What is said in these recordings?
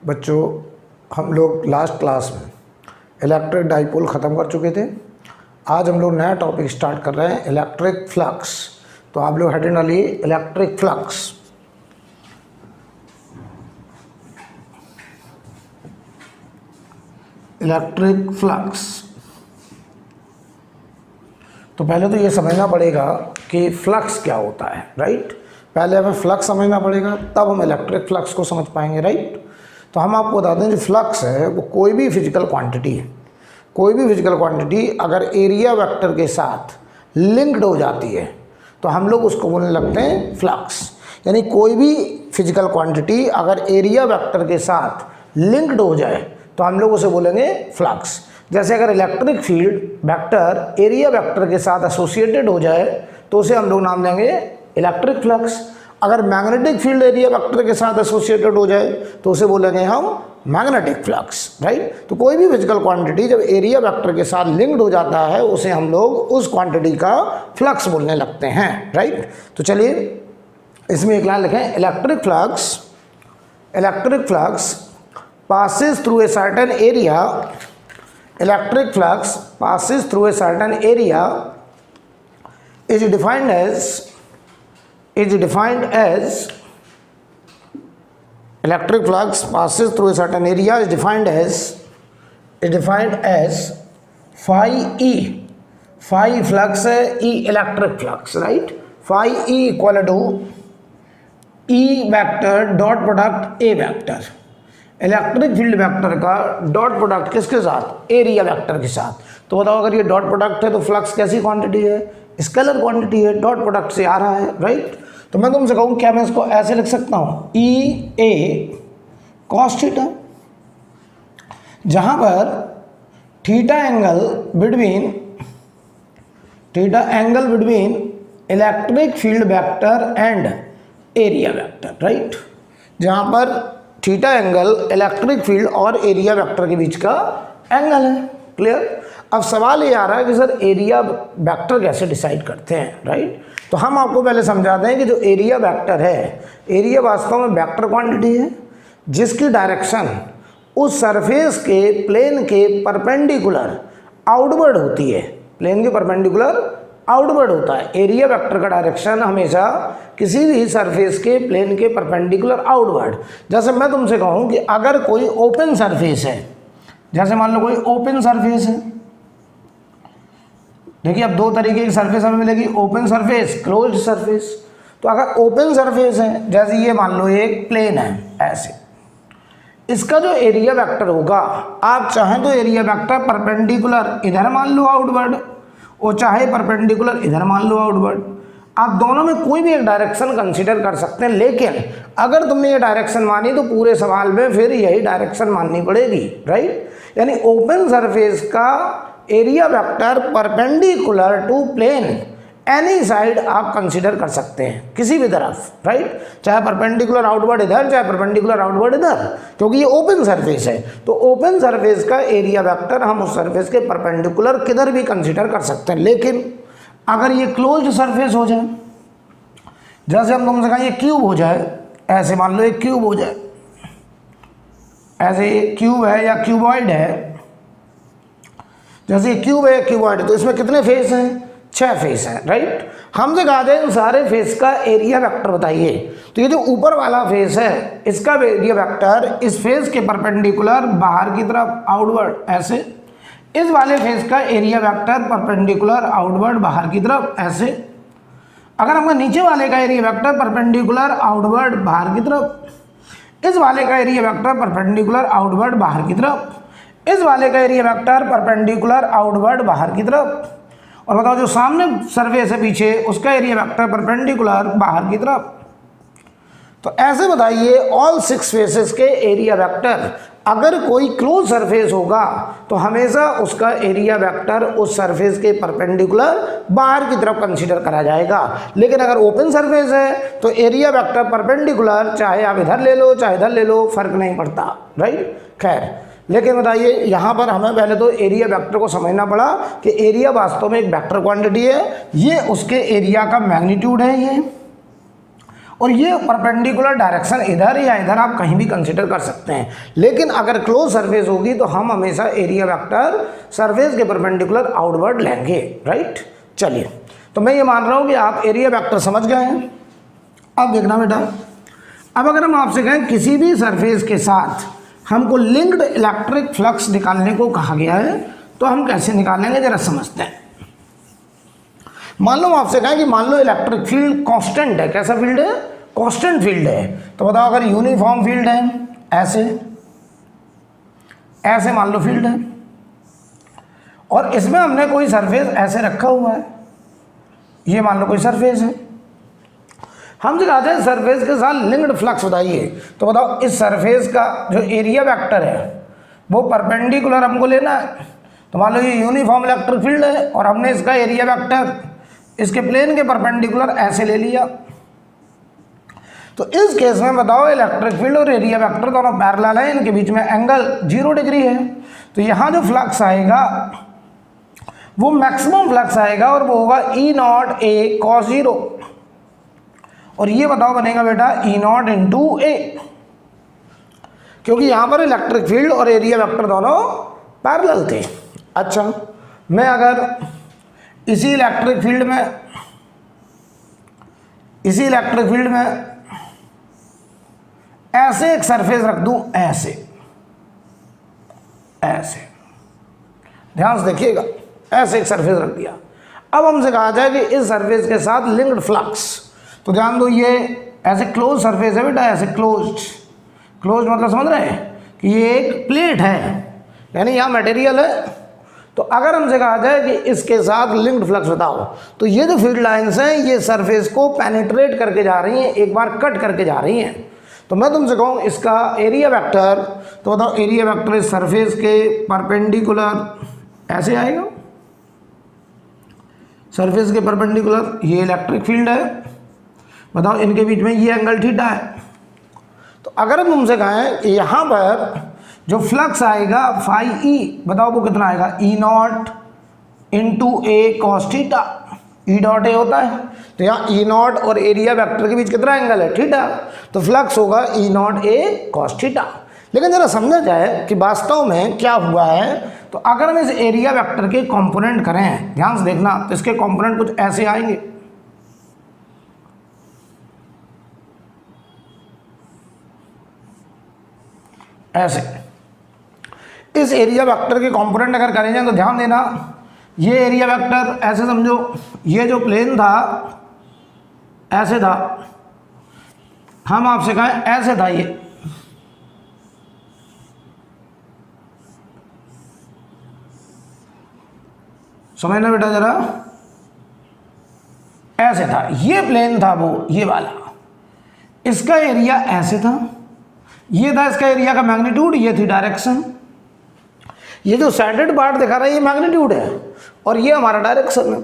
बच्चों, हम लोग लास्ट क्लास में इलेक्ट्रिक डाइपोल ख़त्म कर चुके थे। आज हम लोग नया टॉपिक स्टार्ट कर रहे हैं, इलेक्ट्रिक फ्लक्स। तो आप लोग हेडिंग डालिए इलेक्ट्रिक फ्लक्स। Electric flux. तो पहले तो ये समझना पड़ेगा कि फ्लक्स क्या होता है, राइट। पहले हमें फ्लक्स समझना पड़ेगा, तब हम इलेक्ट्रिक फ्लक्स को समझ पाएंगे, राइट। तो हम आपको बताते हैं जो फ्लक्स है वो कोई भी फिजिकल क्वांटिटी है। कोई भी फिजिकल क्वांटिटी अगर एरिया वेक्टर के साथ लिंक्ड हो जाती है तो हम लोग उसको बोलने लगते हैं फ्लक्स। यानी कोई भी फिजिकल क्वांटिटी अगर एरिया वेक्टर के साथ लिंक्ड हो जाए तो हम लोग उसे बोलेंगे फ्लक्स। जैसे अगर electric field vector area vector के साथ एसोसिएटेड हो जाए तो उसे हम लोग नाम देंगे इलेक्ट्रिक फ्लक्स। अगर मैग्नेटिक फील्ड एरिया वेक्टर के साथ एसोसिएटेड हो जाए तो उसे बोलेंगे हम मैग्नेटिक फ्लक्स, राइट। तो कोई भी फिजिकल क्वांटिटी जब एरिया वेक्टर के साथ लिंक्ड हो जाता है उसे हम लोग उस क्वांटिटी का फ्लक्स बोलने लगते हैं, राइट। तो चलिए इसमें एक लाइन लिखें, electric flux passes through a certain area. Electric flux passes through a certain area is defined as electric flux passes through a certain area is defined as phi E. Phi flux है, E electric flux, right. Phi E equal to E vector dot product A vector। Electric field vector का dot product किसके साथ? Area vector के साथ। तो बताओ अगर ये डॉट प्रोडक्ट है तो फ्लक्स कैसी क्वांटिटी है? स्केलर क्वांटिटी है, डॉट प्रोडक्ट से आ रहा है, राइट। तो मैं तुमसे कहूँ क्या मैं इसको ऐसे लिख सकता हूँ, ई ए कॉस थीटा, जहां पर theta angle between electric field vector and area vector, right. जहां पर थीटा एंगल इलेक्ट्रिक फील्ड और एरिया वेक्टर के बीच का एंगल है, क्लियर। अब सवाल ये आ रहा है कि सर एरिया वेक्टर कैसे डिसाइड करते हैं, राइट। तो हम आपको पहले समझाते हैं कि जो एरिया वेक्टर है, एरिया वास्तव में वेक्टर क्वांटिटी है जिसकी डायरेक्शन उस सरफेस के प्लेन के परपेंडिकुलर आउटवर्ड होती है। प्लेन के परपेंडिकुलर आउटवर्ड होता है। एरिया वेक्टर का डायरेक्शन हमेशा किसी भी सरफेस के प्लेन के परपेंडिकुलर आउटवर्ड। जैसे मैं तुमसे कहूँ कि अगर कोई ओपन सरफेस है, जैसे मान लो कोई ओपन सरफेस है, देखिए अब दो तरीके की सरफेस हमें मिलेगी, ओपन सरफेस, क्लोज्ड सरफेस। तो अगर ओपन सरफेस है, जैसे ये मान लो एक प्लेन है ऐसे, इसका जो एरिया वेक्टर होगा, आप चाहें तो एरिया वेक्टर परपेंडिकुलर इधर मान लो आउटवर्ड और चाहे परपेंडिकुलर इधर मान लो आउटवर्ड। आप दोनों में कोई भी एक डायरेक्शन कंसीडर कर सकते हैं, लेकिन अगर तुमने ये डायरेक्शन मानी तो पूरे सवाल में फिर यही डायरेक्शन माननी पड़ेगी, राइट। यानी ओपन सरफेस का area vector perpendicular to plane any side आप कंसीडर कर सकते हैं, किसी भी तरफ, राइट। चाहे परपेंडिकुलर आउटवर्ड इधर, चाहे परपेंडिकुलर आउटवर्ड इधर, क्योंकि ये ओपन सरफेस है। तो ओपन सरफेस का एरिया वेक्टर हम उस सरफेस के परपेंडिकुलर किधर भी कंसीडर कर सकते हैं। लेकिन अगर ये क्लोज्ड सरफेस हो जाए, जैसे हम तुमसे कहें ये क्यूब हो जाए, ऐसे मान लो एक क्यूब हो जाए, ऐसे एक क्यूब है या क्यूबॉइड है, जैसे क्यूब है क्यूबॉइड, तो इसमें कितने फेस हैं? 6 फेस हैं, राइट। हमसे कहा जाए इन सारे फेस का एरिया वेक्टर बताइए। तो ये जो ऊपर वाला फेस है इसका एरिया वेक्टर इस फेस के परपेंडिकुलर बाहर की तरफ आउटवर्ड ऐसे, इस वाले फेस का एरिया वेक्टर परपेंडिकुलर आउटवर्ड बाहर की तरफ ऐसे। अगर हमको नीचे वाले का एरिया वेक्टर परपेंडिकुलर आउटवर्ड बाहर की तरफ, इस वाले का एरिया वेक्टर परपेंडिकुलर आउटवर्ड बाहर की तरफ, इस वाले का एरिया वेक्टर परपेंडिकुलर आउटवर्ड बाहर की तरफ, और बताओ जो सामने सरफेस है पीछे उसका एरिया वेक्टर परपेंडिकुलर बाहर की तरफ। तो ऐसे बताइए ऑल 6 फेसेस के एरिया वेक्टर। अगर कोई क्लोज सरफेस होगा तो हमेशा उसका एरिया वेक्टर उस सरफेस के परपेंडिकुलर बाहर की तरफ कंसीडर करा जाएगा। लेकिन अगर ओपन सरफेस है तो एरिया वेक्टर परपेंडिकुलर, चाहे आप इधर ले लो चाहे इधर ले लो, फर्क नहीं पड़ता, राइट। खैर, लेकिन बताइए यहाँ पर हमें पहले तो एरिया वेक्टर को समझना पड़ा कि एरिया वास्तव में एक वेक्टर क्वांटिटी है, ये उसके एरिया का मैग्नीट्यूड है ये, और ये परपेंडिकुलर डायरेक्शन इधर या इधर आप कहीं भी कंसिडर कर सकते हैं, लेकिन अगर क्लोज सरफेस होगी तो हम हमेशा एरिया वेक्टर सरफेस के परपेंडिकुलर आउटवर्ड लेंगे, राइट। चलिए, तो मैं ये मान रहा हूँ कि आप एरिया वेक्टर समझ गए हैं। अब देखना बेटा, अब अगर हम आपसे कहें किसी भी सरफेस के साथ हमको लिंक्ड इलेक्ट्रिक फ्लक्स निकालने को कहा गया है, तो हम कैसे निकालेंगे जरा समझते हैं। मान लो आपसे कहें कि मान लो इलेक्ट्रिक फील्ड कांस्टेंट है, कैसा फील्ड है, कांस्टेंट फील्ड है, तो बताओ अगर यूनिफॉर्म फील्ड है, ऐसे ऐसे मान लो फील्ड है, और इसमें हमने कोई सरफेस ऐसे रखा हुआ है, ये मान लो कोई सरफेस है, हमसे कहा जाए सरफेस के साथ लिंक्ड फ्लक्स बताइए, तो बताओ इस सरफेस का जो एरिया वेक्टर है वो परपेंडिकुलर हमको लेना है। तो मान लो ये यूनिफॉर्म इलेक्ट्रिक फील्ड है और हमने इसका एरिया वेक्टर इसके प्लेन के परपेंडिकुलर ऐसे ले लिया। तो इस केस में बताओ इलेक्ट्रिक फील्ड और एरिया वेक्टर दोनों पैरेलल है, इनके बीच में एंगल 0 डिग्री है, तो यहाँ जो फ्लक्स आएगा वो मैक्सिमम फ्लक्स आएगा और वो होगा E0 cos 0, और ये बताओ बनेगा बेटा E0 इंटू ए, क्योंकि यहाँ पर इलेक्ट्रिक फील्ड और एरिया वेक्टर दोनों पैरेलल थे। अच्छा, मैं अगर इसी इलेक्ट्रिक फील्ड में ऐसे एक सरफेस रख दूं, ऐसे ऐसे ध्यान से देखिएगा, ऐसे एक सरफेस रख दिया। अब हमसे कहा जाए कि इस सरफेस के साथ लिंक्ड फ्लक्स, तो ध्यान दो ये ऐसे क्लोज सरफेस है बेटा, ऐसे क्लोज मतलब समझ रहे हैं कि ये एक प्लेट है, यानी यहाँ मटेरियल है। तो अगर हमसे कहा जाए कि इसके साथ लिंक्ड फ्लक्स बताओ, तो ये जो फील्ड लाइंस हैं ये सरफेस को पेनिट्रेट करके जा रही हैं, एक बार कट करके जा रही हैं। तो मैं तुमसे कहूँ इसका एरिया वेक्टर, तो बताओ एरिया वेक्टर इस सरफेस के परपेंडिकुलर ऐसे आएगा, सरफेस के परपेंडिकुलर, ये इलेक्ट्रिक फील्ड है, बताओ इनके बीच में ये एंगल थीटा है। तो अगर हम तुमसे कहें कि यहाँ पर जो फ्लक्स आएगा फाई ई, बताओ वो कितना आएगा, E0 into A cos theta, E dot A होता है, तो यहाँ E0 और एरिया वेक्टर के बीच कितना एंगल है, थीटा, तो फ्लक्स होगा E0 ए कॉस थीटा। लेकिन जरा समझा जाए कि वास्तव में क्या हुआ है, तो अगर हम इस एरिया वेक्टर के कंपोनेंट करें, ध्यान से देखना, तो इसके कंपोनेंट कुछ ऐसे आएंगे, ऐसे। इस एरिया वेक्टर के कंपोनेंट अगर करेंगे तो ध्यान देना, ये एरिया वेक्टर ऐसे समझो, ये जो प्लेन था ऐसे था, हम आपसे कहें ऐसे था, ये समझना बेटा जरा, ऐसे था, ये प्लेन था वो ये वाला, इसका एरिया ऐसे था, ये था इसका एरिया का मैग्नीट्यूड, ये थी डायरेक्शन, ये जो सैडेड पार्ट दिखा रहा है ये मैग्नीट्यूड है और ये हमारा डायरेक्शन है।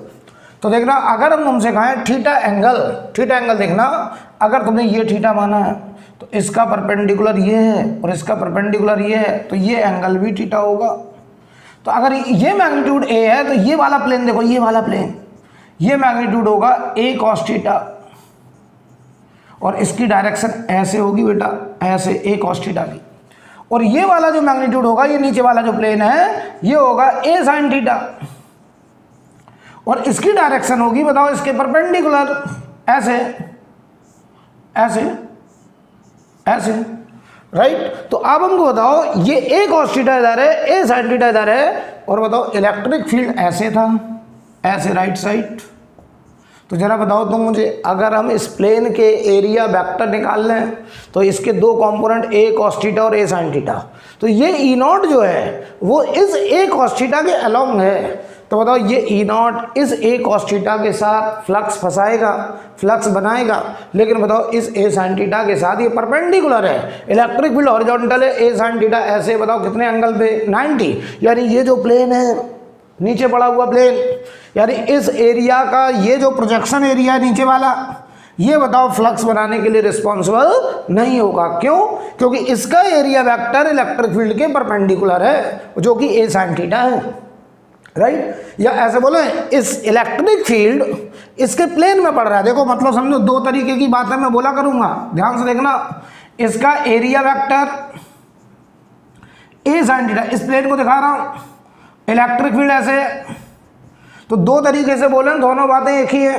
तो देखना अगर हम तुमसे कहें थीटा एंगल देखना, अगर तुमने ये थीटा माना है तो इसका परपेंडिकुलर ये है और इसका परपेंडिकुलर ये है, तो ये एंगल भी थीटा होगा। तो अगर ये मैग्नीट्यूड ए है तो ये वाला प्लेन देखो, ये वाला प्लेन, ये मैग्नीट्यूड होगा ए कॉस थीटा और इसकी डायरेक्शन ऐसे होगी बेटा, ऐसे ए कॉस थीटा की, और ये वाला जो मैग्नीट्यूड होगा, ये नीचे वाला जो प्लेन है ये होगा ए साइन थीटा और इसकी डायरेक्शन होगी बताओ इसके परपेंडिकुलर, ऐसे ऐसे ऐसे, राइट। तो अब हमको बताओ ये ए कॉस थीटा इधर है, ए साइन थीटा इधर है, और बताओ इलेक्ट्रिक फील्ड ऐसे था, ऐसे राइट साइड। तो जरा बताओ तुम मुझे, अगर हम इस प्लेन के एरिया वेक्टर निकाल लें तो इसके दो कंपोनेंट ए कॉस थीटा और ए साइन थीटा, तो ये E0 जो है वो इस ए कॉस थीटा के अलोंग है। तो बताओ ये E0 इस ए कॉस थीटा के साथ फ्लक्स फंसाएगा, फ्लक्स बनाएगा, लेकिन बताओ इस ए साइन थीटा के साथ ये परपेंडिकुलर है, इलेक्ट्रिक फील्ड हॉरिजॉन्टल है, ए साइन थीटा ऐसे, बताओ कितने एंगल पे, 90, यानी ये जो प्लेन है नीचे पड़ा हुआ प्लेन, यानी इस एरिया का ये जो प्रोजेक्शन एरिया है नीचे वाला, ये बताओ फ्लक्स बनाने के लिए रिस्पॉन्सिबल नहीं होगा। क्यों? क्योंकि इसका एरिया वेक्टर इलेक्ट्रिक फील्ड के परपेंडिकुलर है जो कि ए साइन थीटा है, राइट। या ऐसे बोले इस इलेक्ट्रिक फील्ड इसके प्लेन में पड़ रहा है। देखो मतलब समझो दो तरीके की बात है, मैं बोला करूंगा, ध्यान से देखना। इसका area vector A sine theta, इस प्लेन को दिखा रहा हूं, इलेक्ट्रिक फील्ड ऐसे, तो दो तरीके से बोले, दोनों बातें एक ही है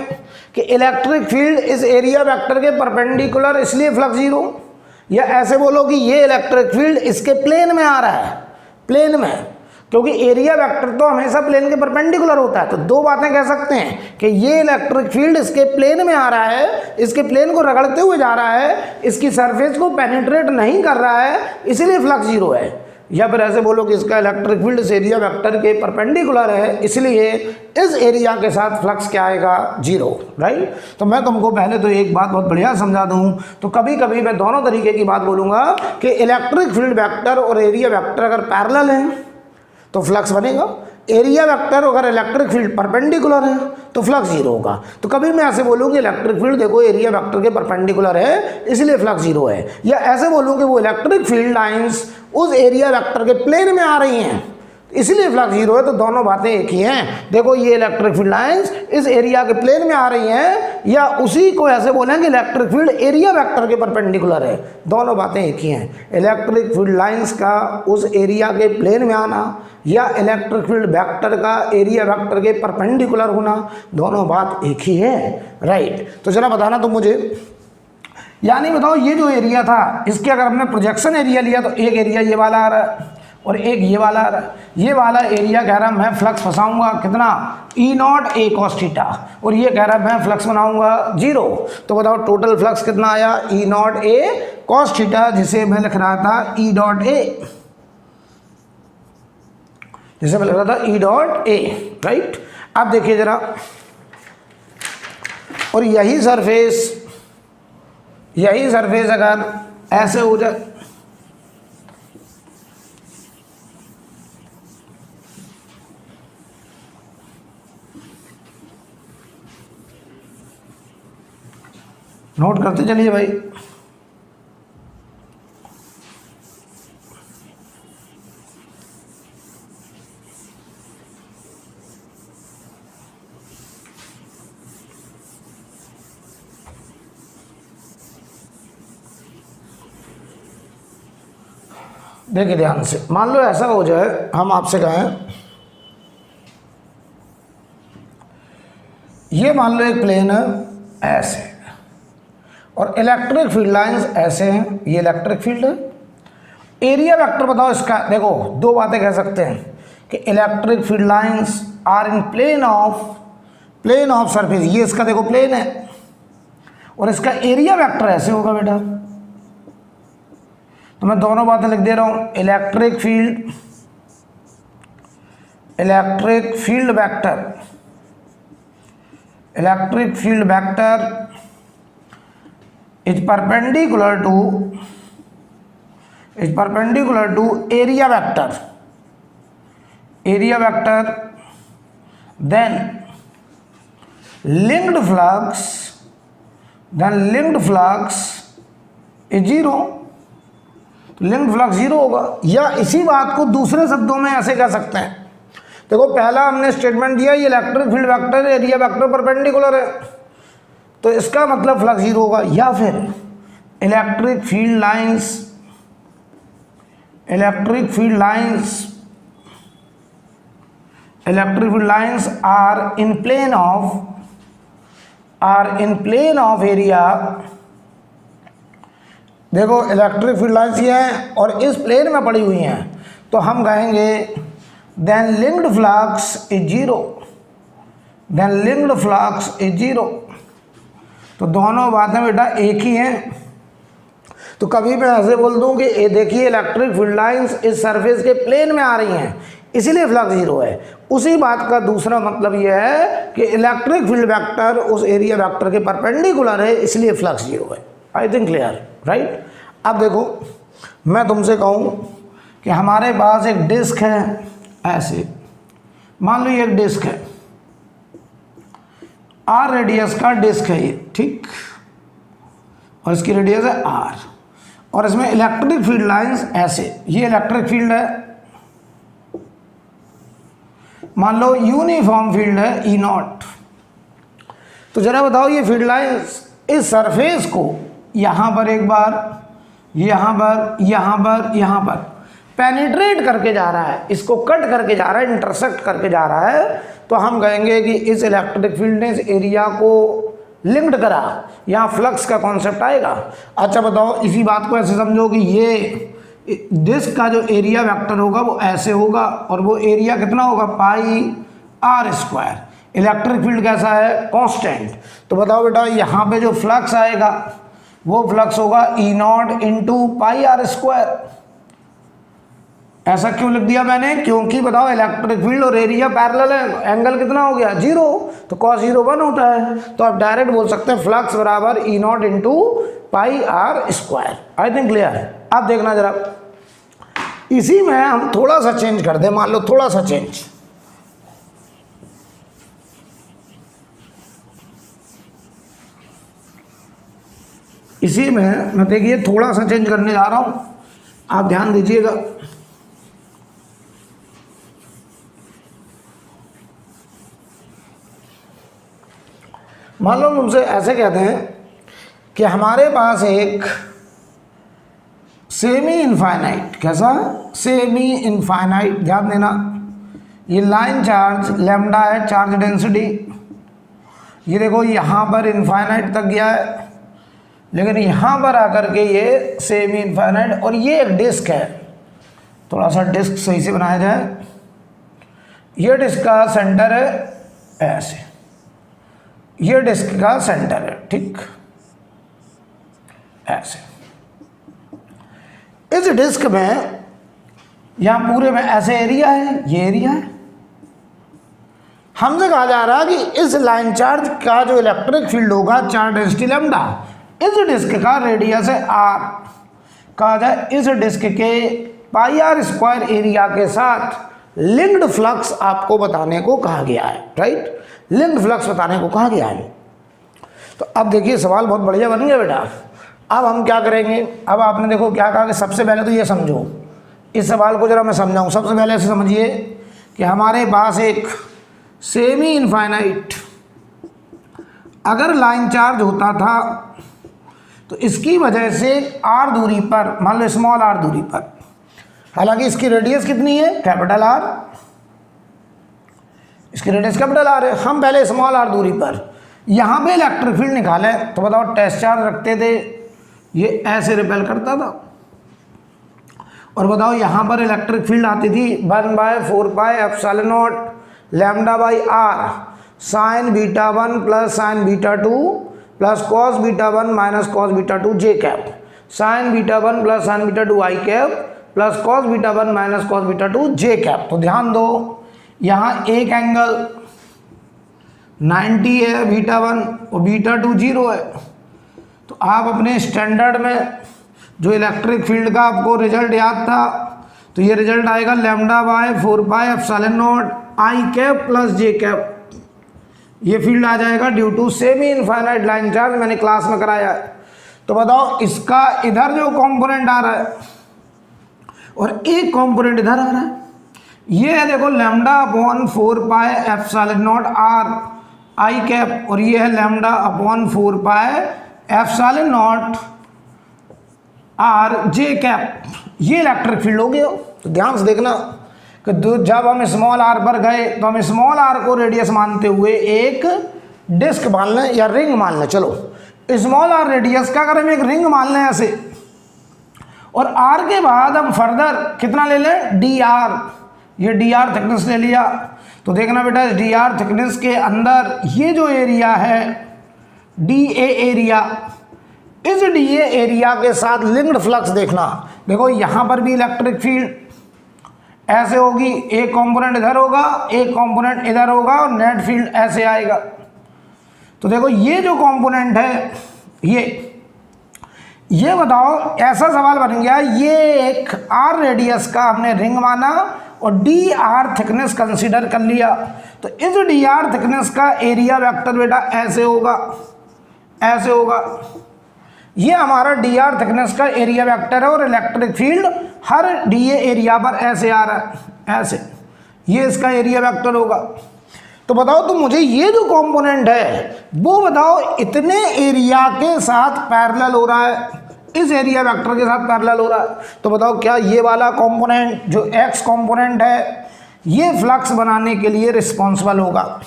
कि इलेक्ट्रिक फील्ड इस एरिया वेक्टर के परपेंडिकुलर, इसलिए फ्लक्स जीरो, या ऐसे बोलो कि ये इलेक्ट्रिक फील्ड इसके प्लेन में आ रहा है, प्लेन में, क्योंकि एरिया वेक्टर तो हमेशा प्लेन के परपेंडिकुलर होता है। तो दो बातें कह सकते हैं कि ये इलेक्ट्रिक फील्ड इसके प्लेन में आ रहा है, इसके प्लेन को रगड़ते हुए जा रहा है, इसकी सरफेस को पेनिट्रेट नहीं कर रहा है, इसलिए फ्लक्स जीरो है। या फिर ऐसे बोलो कि इसका इलेक्ट्रिक फील्ड इस एरिया वेक्टर के परपेंडिकुलर है, इसलिए इस एरिया के साथ फ्लक्स क्या आएगा, जीरो, राइट। तो मैं तुमको पहले तो एक बात बहुत बढ़िया समझा दूं, तो कभी कभी मैं दोनों तरीके की बात बोलूँगा कि इलेक्ट्रिक फील्ड वेक्टर और एरिया वेक्टर अगर पैरेलल हैं तो फ्लक्स बनेगा, एरिया वेक्टर अगर इलेक्ट्रिक फील्ड परपेंडिकुलर है तो फ्लक्स जीरो होगा। तो कभी मैं ऐसे बोलूँ कि इलेक्ट्रिक फील्ड देखो एरिया वेक्टर के परपेंडिकुलर है इसलिए फ्लक्स जीरो है, या ऐसे बोलूँ कि वो इलेक्ट्रिक फील्ड लाइंस उस एरिया वेक्टर के प्लेन में आ रही हैं इसलिए फ्लक्स जीरो है। तो दोनों बातें एक ही हैं। देखो ये इलेक्ट्रिक फील्ड लाइंस इस एरिया के प्लेन में आ रही हैं, या उसी को ऐसे बोलेंगे इलेक्ट्रिक फील्ड एरिया वेक्टर के परपेंडिकुलर है, दोनों बातें एक ही हैं। इलेक्ट्रिक फील्ड लाइंस का उस एरिया के प्लेन में आना या इलेक्ट्रिक फील्ड वेक्टर का एरिया वेक्टर के परपेंडिकुलर होना, दोनों बात एक ही है, राइट। तो जरा बताना तुम मुझे, यानी बताओ ये जो एरिया था इसके अगर हमने प्रोजेक्शन एरिया लिया तो एक एरिया ये वाला आ रहा है और एक ये वाला आ रहा है। ये वाला एरिया कह रहा मैं फ्लक्स फंसाऊंगा कितना, ई नॉट ए कॉस थीटा, और ये कह रहा मैं फ्लक्स बनाऊंगा जीरो। तो बताओ टोटल फ्लक्स कितना आया, ई नॉट ए कॉस थीटा, जिसे मैं लिख रहा था ई डॉट ए, जिसे मैं लिख रहा था ई डॉट ए, राइट। अब देखिए जरा, और यही सरफेस अगर ऐसे हो जाए, नोट करते चलिए भाई, देखिए ध्यान से, मान लो ऐसा हो जाए, हम आपसे कहें ये मान लो एक प्लेन है ऐसे और इलेक्ट्रिक फील्ड लाइंस ऐसे हैं, ये इलेक्ट्रिक फील्ड है। एरिया वेक्टर बताओ इसका, देखो दो बातें कह सकते हैं कि electric field lines are in plane of surface, ये इसका देखो प्लेन है, और इसका एरिया वेक्टर ऐसे होगा बेटा। तो मैं दोनों बातें लिख दे रहा हूं, electric field vector is perpendicular to area vector, then linked flux is zero, linked flux zero होगा। या इसी बात को दूसरे शब्दों में ऐसे कह सकते हैं, देखो पहला हमने स्टेटमेंट दिया ये electric field vector area vector perpendicular है, तो इसका मतलब फ्लक्स जीरो होगा। या फिर electric field lines are in plane of area, देखो इलेक्ट्रिक फील्ड लाइंस ये हैं और इस प्लेन में पड़ी हुई हैं, तो हम कहेंगे then linked flux is zero. तो दोनों बातें बेटा एक ही हैं। तो कभी मैं ऐसे बोल दूं कि ये देखिए इलेक्ट्रिक फील्ड लाइंस इस सरफेस के प्लेन में आ रही हैं इसीलिए फ्लक्स जीरो है, उसी बात का दूसरा मतलब यह है कि इलेक्ट्रिक फील्ड वेक्टर उस एरिया वेक्टर के परपेंडिकुलर है इसलिए फ्लक्स जीरो है। आई थिंक क्लियर, राइट। अब देखो मैं तुमसे कहूँ कि हमारे पास एक डिस्क है ऐसे, मान लो ये एक डिस्क है, आर रेडियस का डिस्क है ये, ठीक, और इसकी रेडियस है आर, और इसमें इलेक्ट्रिक फील्ड लाइंस ऐसे, ये इलेक्ट्रिक फील्ड है, मान लो यूनिफॉर्म फील्ड है ई नॉट, तो जरा बताओ ये फील्ड लाइंस इस सरफेस को यहाँ पर एक बार, यहाँ पर, यहाँ पर, यहाँ पर पेनिट्रेट करके जा रहा है, इसको कट करके जा रहा है, इंटरसेक्ट करके जा रहा है, तो हम कहेंगे कि इस इलेक्ट्रिक फील्ड ने इस एरिया को लिंक्ड करा, यहाँ फ्लक्स का कॉन्सेप्ट आएगा। अच्छा बताओ इसी बात को ऐसे समझो कि ये डिस्क का जो एरिया वेक्टर होगा वो ऐसे होगा और वो एरिया कितना होगा पाई आर स्क्वायर। इलेक्ट्रिक फील्ड कैसा है कांस्टेंट। तो बताओ बेटा यहाँ पे जो फ्लक्स आएगा वो फ्लक्स होगा E naught into pi R square. ऐसा क्यों लिख दिया मैंने? क्योंकि बताओ इलेक्ट्रिक फील्ड और एरिया पैरेलल है, एंगल कितना हो गया 0, तो cos 0 1 होता है। तो आप डायरेक्ट बोल सकते हैं फ्लक्स बराबर E naught into pi R square. I think clear है। अब देखना जरा, इसी में हम थोड़ा सा चेंज कर दें, मान लो थोड़ा सा चेंज, इसी में मैं देखिए थोड़ा सा चेंज करने जा रहा हूं, आप ध्यान दीजिएगा। मान लो मुझसे ऐसे कहते हैं कि हमारे पास एक सेमी इनफाइनाइट, कैसा सेमी इनफाइनाइट, ध्यान देना, ये लाइन चार्ज लैम्डा है, चार्ज डेंसिटी, ये देखो यहाँ पर इनफाइनाइट तक गया है, लेकिन यहाँ पर आकर के ये सेमी इनफाइनाइट, और ये एक डिस्क है, थोड़ा सा डिस्क सही से बनाया जाए, ये डिस्क का सेंटर है ऐसे, ये डिस्क का सेंटर है, ठीक ऐसे। इस डिस्क में यहां पूरे में ऐसे एरिया है, ये एरिया है। हमसे कहा जा रहा है कि इस लाइन चार्ज का जो इलेक्ट्रिक फील्ड होगा चार्ज डेंसिटी लैम्डा, इस डिस्क का रेडियस है आर, कहा जाए इस डिस्क के पाई आर स्क्वायर एरिया के साथ लिंक्ड फ्लक्स आपको बताने को कहा गया है, राइट। लिंक्ड फ्लक्स बताने को कहा गया है। तो अब देखिए सवाल बहुत बढ़िया बन गया बेटा। अब हम क्या करेंगे, अब आपने देखो क्या कहा कि सबसे पहले तो ये समझो, इस सवाल को जरा मैं समझाऊं। सबसे पहले ऐसे समझिए कि हमारे पास एक सेमी इनफाइनाइट अगर लाइन चार्ज होता था तो इसकी वजह से आर दूरी पर, मान लो स्मॉल आर दूरी पर, हालांकि इसकी रेडियस कितनी है कैपिटल आर, इसकी रेडियस कैपिटल आर है, हम पहले स्मॉल आर दूरी पर यहाँ पे इलेक्ट्रिक फील्ड निकाले, तो बताओ टेस्ट चार्ज रखते थे, ये ऐसे रिपेल करता था, और बताओ यहाँ पर इलेक्ट्रिक फील्ड आती थी 1/4 pi epsilon naught lambda by R sine beta 1 plus sine beta 2 plus cos beta 1 minus cos beta 2 J cap, sine beta 1 plus sine beta 2 I cap plus cos beta 1 minus cos beta 2 J cap. तो ध्यान दो यहाँ एक angle 90 है beta 1 और beta 2 0 है। तो आप अपने स्टैंडर्ड में जो इलेक्ट्रिक फील्ड का आपको रिजल्ट याद था, तो ये रिजल्ट आएगा lambda by 4 pi epsilon naught I cap plus J cap, ये फील्ड आ जाएगा due to semi infinite line charge, मैंने क्लास में कराया है। तो बताओ इसका इधर जो कंपोनेंट आ रहा है और एक कंपोनेंट इधर आ रहा है, ये है देखो lambda upon 4 pi epsilon not are I cap, और ये है lambda upon 4 pi epsilon not R J cap, ये इलेक्ट्रिक फील्ड हो गया। तो ध्यान से देखना कि जब हम स्मॉल आर पर गए तो हम स्मॉल आर को रेडियस मानते हुए एक डिस्क मान लें या रिंग मान लें, चलो स्मॉल आर रेडियस का अगर हम एक रिंग मान लें ऐसे, और आर के बाद हम फर्दर कितना ले लें डी आर, ये डी आर थिकनेस ले लिया। तो देखना बेटा इस डी आर थिकनेस के अंदर ये जो एरिया है डी ए एरिया, इस डी ए एरिया के साथ लिंक्ड फ्लक्स देखना। देखो यहाँ पर भी इलेक्ट्रिक फील्ड ऐसे होगी, एक कंपोनेंट इधर होगा एक कंपोनेंट इधर होगा और नेट फील्ड ऐसे आएगा। तो देखो ये जो कंपोनेंट है ये बताओ, ऐसा सवाल बन गया, ये एक आर रेडियस का हमने रिंग माना और डी आर थिकनेस कंसीडर कर लिया। तो इस डी आर थिकनेस का एरिया वेक्टर बेटा ऐसे होगा, ऐसे होगा, ये हमारा डी आर थिकनेस का एरिया वेक्टर है और electric field her D A area पर ऐसे आ रहा है, ऐसे, ये इसका एरिया वेक्टर होगा। तो बताओ तुम मुझे ये जो कंपोनेंट है वो बताओ इतने एरिया के साथ पैरेलल हो रहा है, इस एरिया वेक्टर के साथ पैरेलल हो रहा है, तो बताओ क्या ये वाला कंपोनेंट जो एक्स कंपोनेंट है ये फ्लक्स बनाने के लिए रिस्पॉन्सिबल होगा।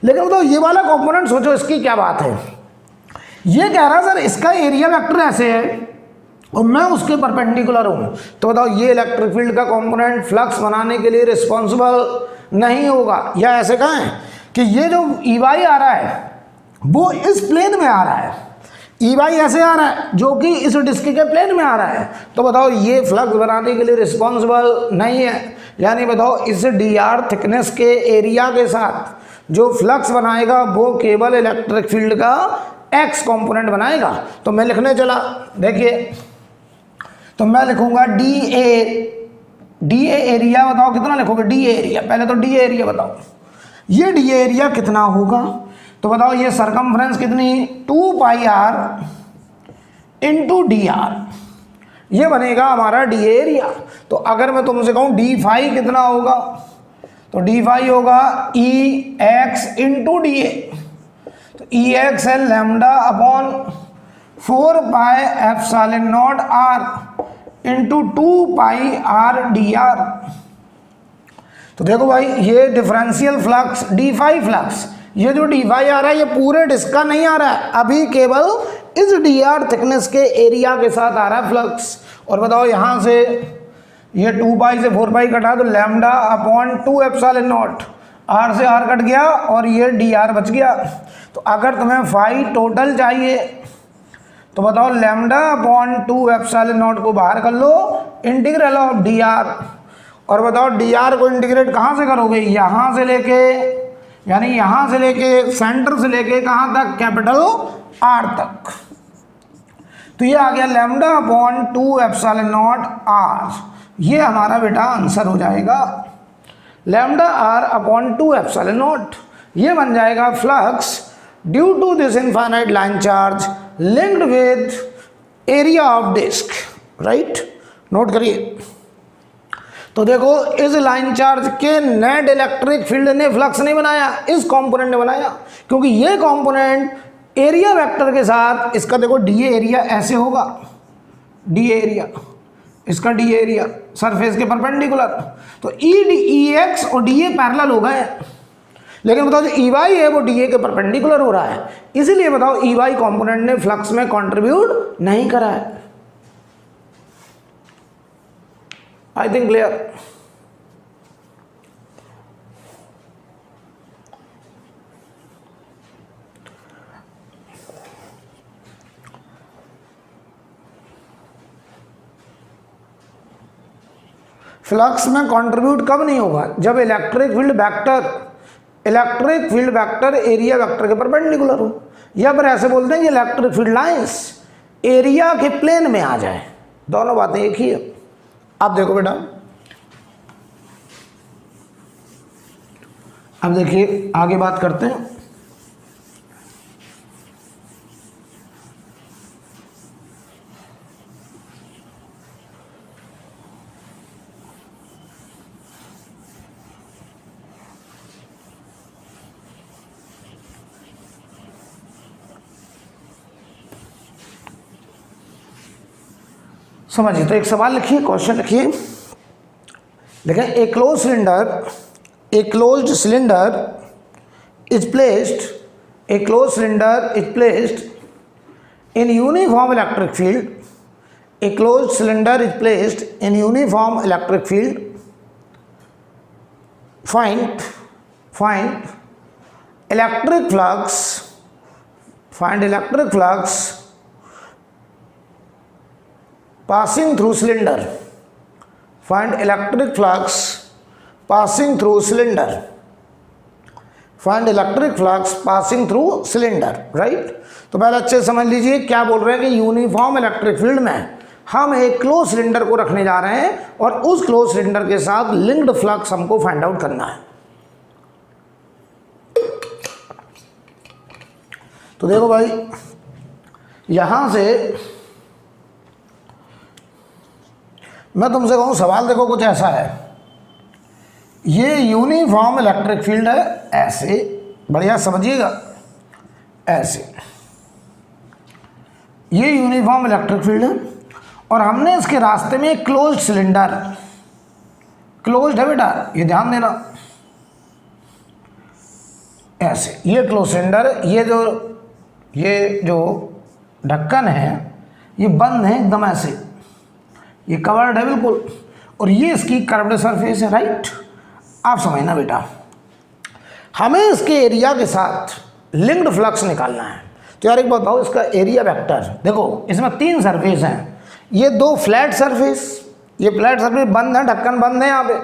लेकिन बताओ ये वाला कंपोनेंट सोचो इसकी क्या बात है, ये कह रहा है सर इसका एरिया वेक्टर ऐसे है और मैं उसके परपेंडिकुलर हूँ, तो बताओ ये इलेक्ट्रिक फील्ड का कंपोनेंट फ्लक्स बनाने के लिए रिस्पॉन्सिबल नहीं होगा। या ऐसे कहें कि ये जो EY आ रहा है वो इस प्लेन में आ रहा है, EY ऐसे आ रहा है जो कि इस डिस्क के प्लेन में आ रहा है, तो बताओ ये फ्लक्स बनाने के लिए रिस्पॉन्सिबल नहीं है। यानी बताओ इस dr थिकनेस के एरिया के साथ जो फ्लक्स बनाएगा वो केवल इलेक्ट्रिक फील्ड का एक्स कंपोनेंट बनाएगा। तो मैं लिखने चला, देखिए तो मैं लिखूंगा DA एरिया, बताओ कितना लिखोगे DA एरिया, पहले तो DA एरिया बताओ, ये DA एरिया कितना होगा, तो बताओ ये सरकमफ्रेंस कितनी 2πr इंटू dr, ये बनेगा हमारा DA एरिया। तो अगर मैं तुमसे कहूँ d फाई कितना होगा, तो d फाई होगा Ex इंटू DA, तो Ex है lambda upon 4πε0 r into 2πr dr। तो देखो भाई ये differential flux d phi flux, ये जो d फाई आ रहा है ये पूरे डिस्क का नहीं आ रहा है, अभी केवल इस dr थिकनेस के एरिया के साथ आ रहा है फ्लक्स। और बताओ यहाँ से ये 2π से 4π कटा तो लैम्डा अपॉन 2ε0, r से r कट गया और ये dr बच गया। तो अगर तुम्हें फाई टोटल चाहिए तो बताओ लैम्डा अपॉन 2ε0 को बाहर कर लो, इंटीग्रल ऑफ dr, और बताओ dr को इंटीग्रेट कहाँ से करोगे, यहाँ से लेके, यानी यहाँ से लेके सेंटर से लेके कहाँ तक, कैपिटल R तक। तो ये आ गया लैम्डा अपॉन 2ε0 r, ये हमारा बेटा आंसर हो जाएगा लैम्डा r अपॉन 2ε0। ये बन जाएगा flux due to this infinite line charge linked with area of disc, right, note करिए। तो देखो इस लाइन चार्ज के नेट इलेक्ट्रिक फील्ड ने फ्लक्स नहीं बनाया, इस कंपोनेंट ने बनाया, क्योंकि ये कंपोनेंट एरिया वेक्टर के साथ, इसका देखो DA एरिया ऐसे होगा, DA एरिया, इसका DA एरिया सरफेस के परपेंडिकुलर, तो Ex और DA पैरेलल हो गए। लेकिन बताओ जो EY है वो DA के परपेंडिकुलर हो रहा है, इसीलिए बताओ EY कंपोनेंट ने फ्लक्स में कंट्रीब्यूट नहीं करा है। आई थिंक क्लियर। फ्लक्स में कंट्रीब्यूट कब नहीं होगा, जब electric field vector area vector के परपेंडिकुलर हो, या फिर ऐसे बोलते हैं कि इलेक्ट्रिक फील्ड लाइंस एरिया के प्लेन में आ जाए, दोनों बातें एक ही है। अब देखो बेटा, अब देखिए आगे बात करते हैं। समझिए, तो एक सवाल लिखिए, क्वेश्चन लिखिए, देखें a close cylinder is placed in uniform electric field, a closed cylinder is placed in uniform electric field. Find electric flux passing through cylinder. Find electric flux passing through cylinder. Find electric flux passing through cylinder, right? तो पहले अच्छे समझ लीजिए क्या बोल रहे हैं कि यूनिफॉर्म इलेक्ट्रिक फील्ड में हम एक क्लोज सिलेंडर को रखने जा रहे हैं और उस क्लोज सिलेंडर के साथ लिंक्ड फ्लक्स हमको फाइंड आउट करना है। तो देखो भाई, यहां से मैं तुमसे कहूं सवाल देखो कुछ ऐसा है, ये यूनिफॉर्म इलेक्ट्रिक फील्ड है, ऐसे बढ़िया समझिएगा, ऐसे ये यूनिफॉर्म इलेक्ट्रिक फील्ड है और हमने इसके रास्ते में एक क्लोज्ड सिलेंडर, क्लोज्ड है बेटा, ये ध्यान देना, ऐसे ये क्लोज सिलेंडर, ये जो ढक्कन है ये बंद है एकदम, ऐसे ये कवर्ड है बिल्कुल, और ये इसकी कर्व्ड सरफेस है, राइट। आप समझना बेटा, हमें इसके एरिया के साथ लिंक्ड फ्लक्स निकालना है। तो यार एक बात बताओ, इसका एरिया वेक्टर देखो, इसमें 3 सरफेस हैं, ये 2 फ्लैट सरफेस, ये फ्लैट सरफेस बंद है, ढक्कन बंद है यहाँ पे,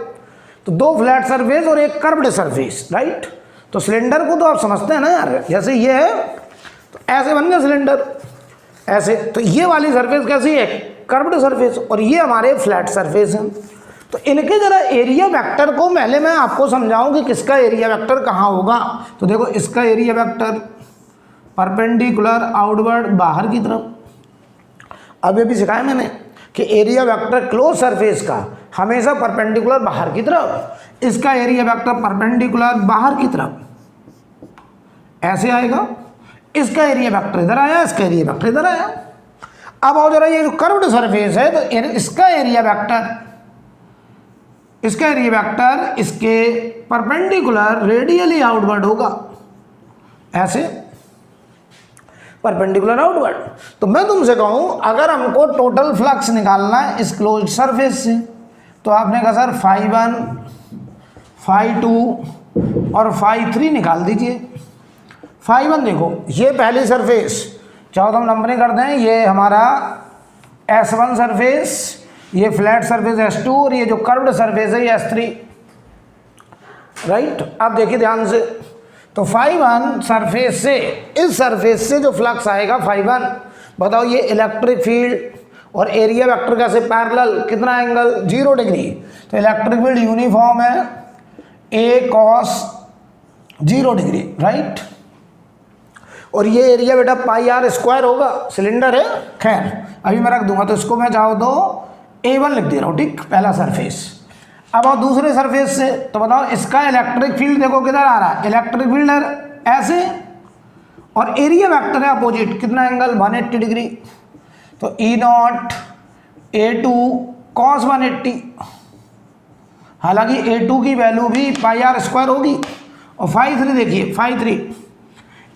तो 2 फ्लैट सरफेस और एक कर्व्ड सरफेस, राइट। तो सिलेंडर को तो आप समझते हैं ना यार, जैसे ये है तो ऐसे बन गया सिलेंडर, ऐसे, तो ये वाली सरफेस कैसी है, कर्व्ड सरफेस, और ये हमारे फ्लैट सरफेस हैं। तो इनके जरा एरिया वेक्टर को पहले मैं आपको समझाऊं कि किसका एरिया वेक्टर कहाँ होगा। तो देखो इसका एरिया वेक्टर परपेंडिकुलर आउटवर्ड बाहर की तरफ। अब ये भी सिखाया मैंने कि एरिया वेक्टर क्लोज सरफेस का हमेशा परपेंडिकुलर बाहर की तरफ, इसका एरिया वेक्टर परपेंडिकुलर बाहर की तरफ ऐसे आएगा, इसका एरिया वेक्टर इधर आया, इसका एरिया वेक्टर इधर आया। अब आओ जरा ये जो कर्व्ड सरफेस है, तो इसका एरिया वेक्टर, इसका एरिया वेक्टर इसके परपेंडिकुलर रेडियली आउटवर्ड होगा, ऐसे परपेंडिकुलर आउटवर्ड। तो मैं तुमसे कहूं अगर हमको टोटल फ्लक्स निकालना है इस क्लोज्ड सरफेस से, तो आपने कहा सर φ1 φ2 और φ3 निकाल दीजिए। φ1 देखो ये पहली सरफेस, चाहो तो हम नंबरिंग कर दें, ये हमारा S1 सरफेस, ये फ्लैट सरफेस S2 और ये जो कर्व्ड सरफेस है ये S3, राइट। अब देखिए ध्यान से, तो φ1 सरफेस से, इस सरफेस से जो फ्लक्स आएगा φ1, बताओ ये इलेक्ट्रिक फील्ड और एरिया वेक्टर का से पैरेलल, कितना एंगल, 0 डिग्री। तो इलेक्ट्रिक फील्ड यूनिफॉर्म है A cos 0 डिग्री, राइट। और ये एरिया बेटा πr² होगा, सिलेंडर है, खैर अभी मैं रख दूंगा, तो इसको मैं चाहो तो A1 लिख दे रहा हूँ, ठीक, पहला सरफेस। अब आओ दूसरे सरफेस से, तो बताओ इसका इलेक्ट्रिक फील्ड देखो किधर आ रहा है, इलेक्ट्रिक फील्ड है ऐसे, और एरिया वेक्टर है अपोजिट, कितना एंगल, 180 डिग्री। तो E0 A2 cos 180, हालांकि A2 की वैल्यू भी πr² होगी। और φ3 देखिए, φ3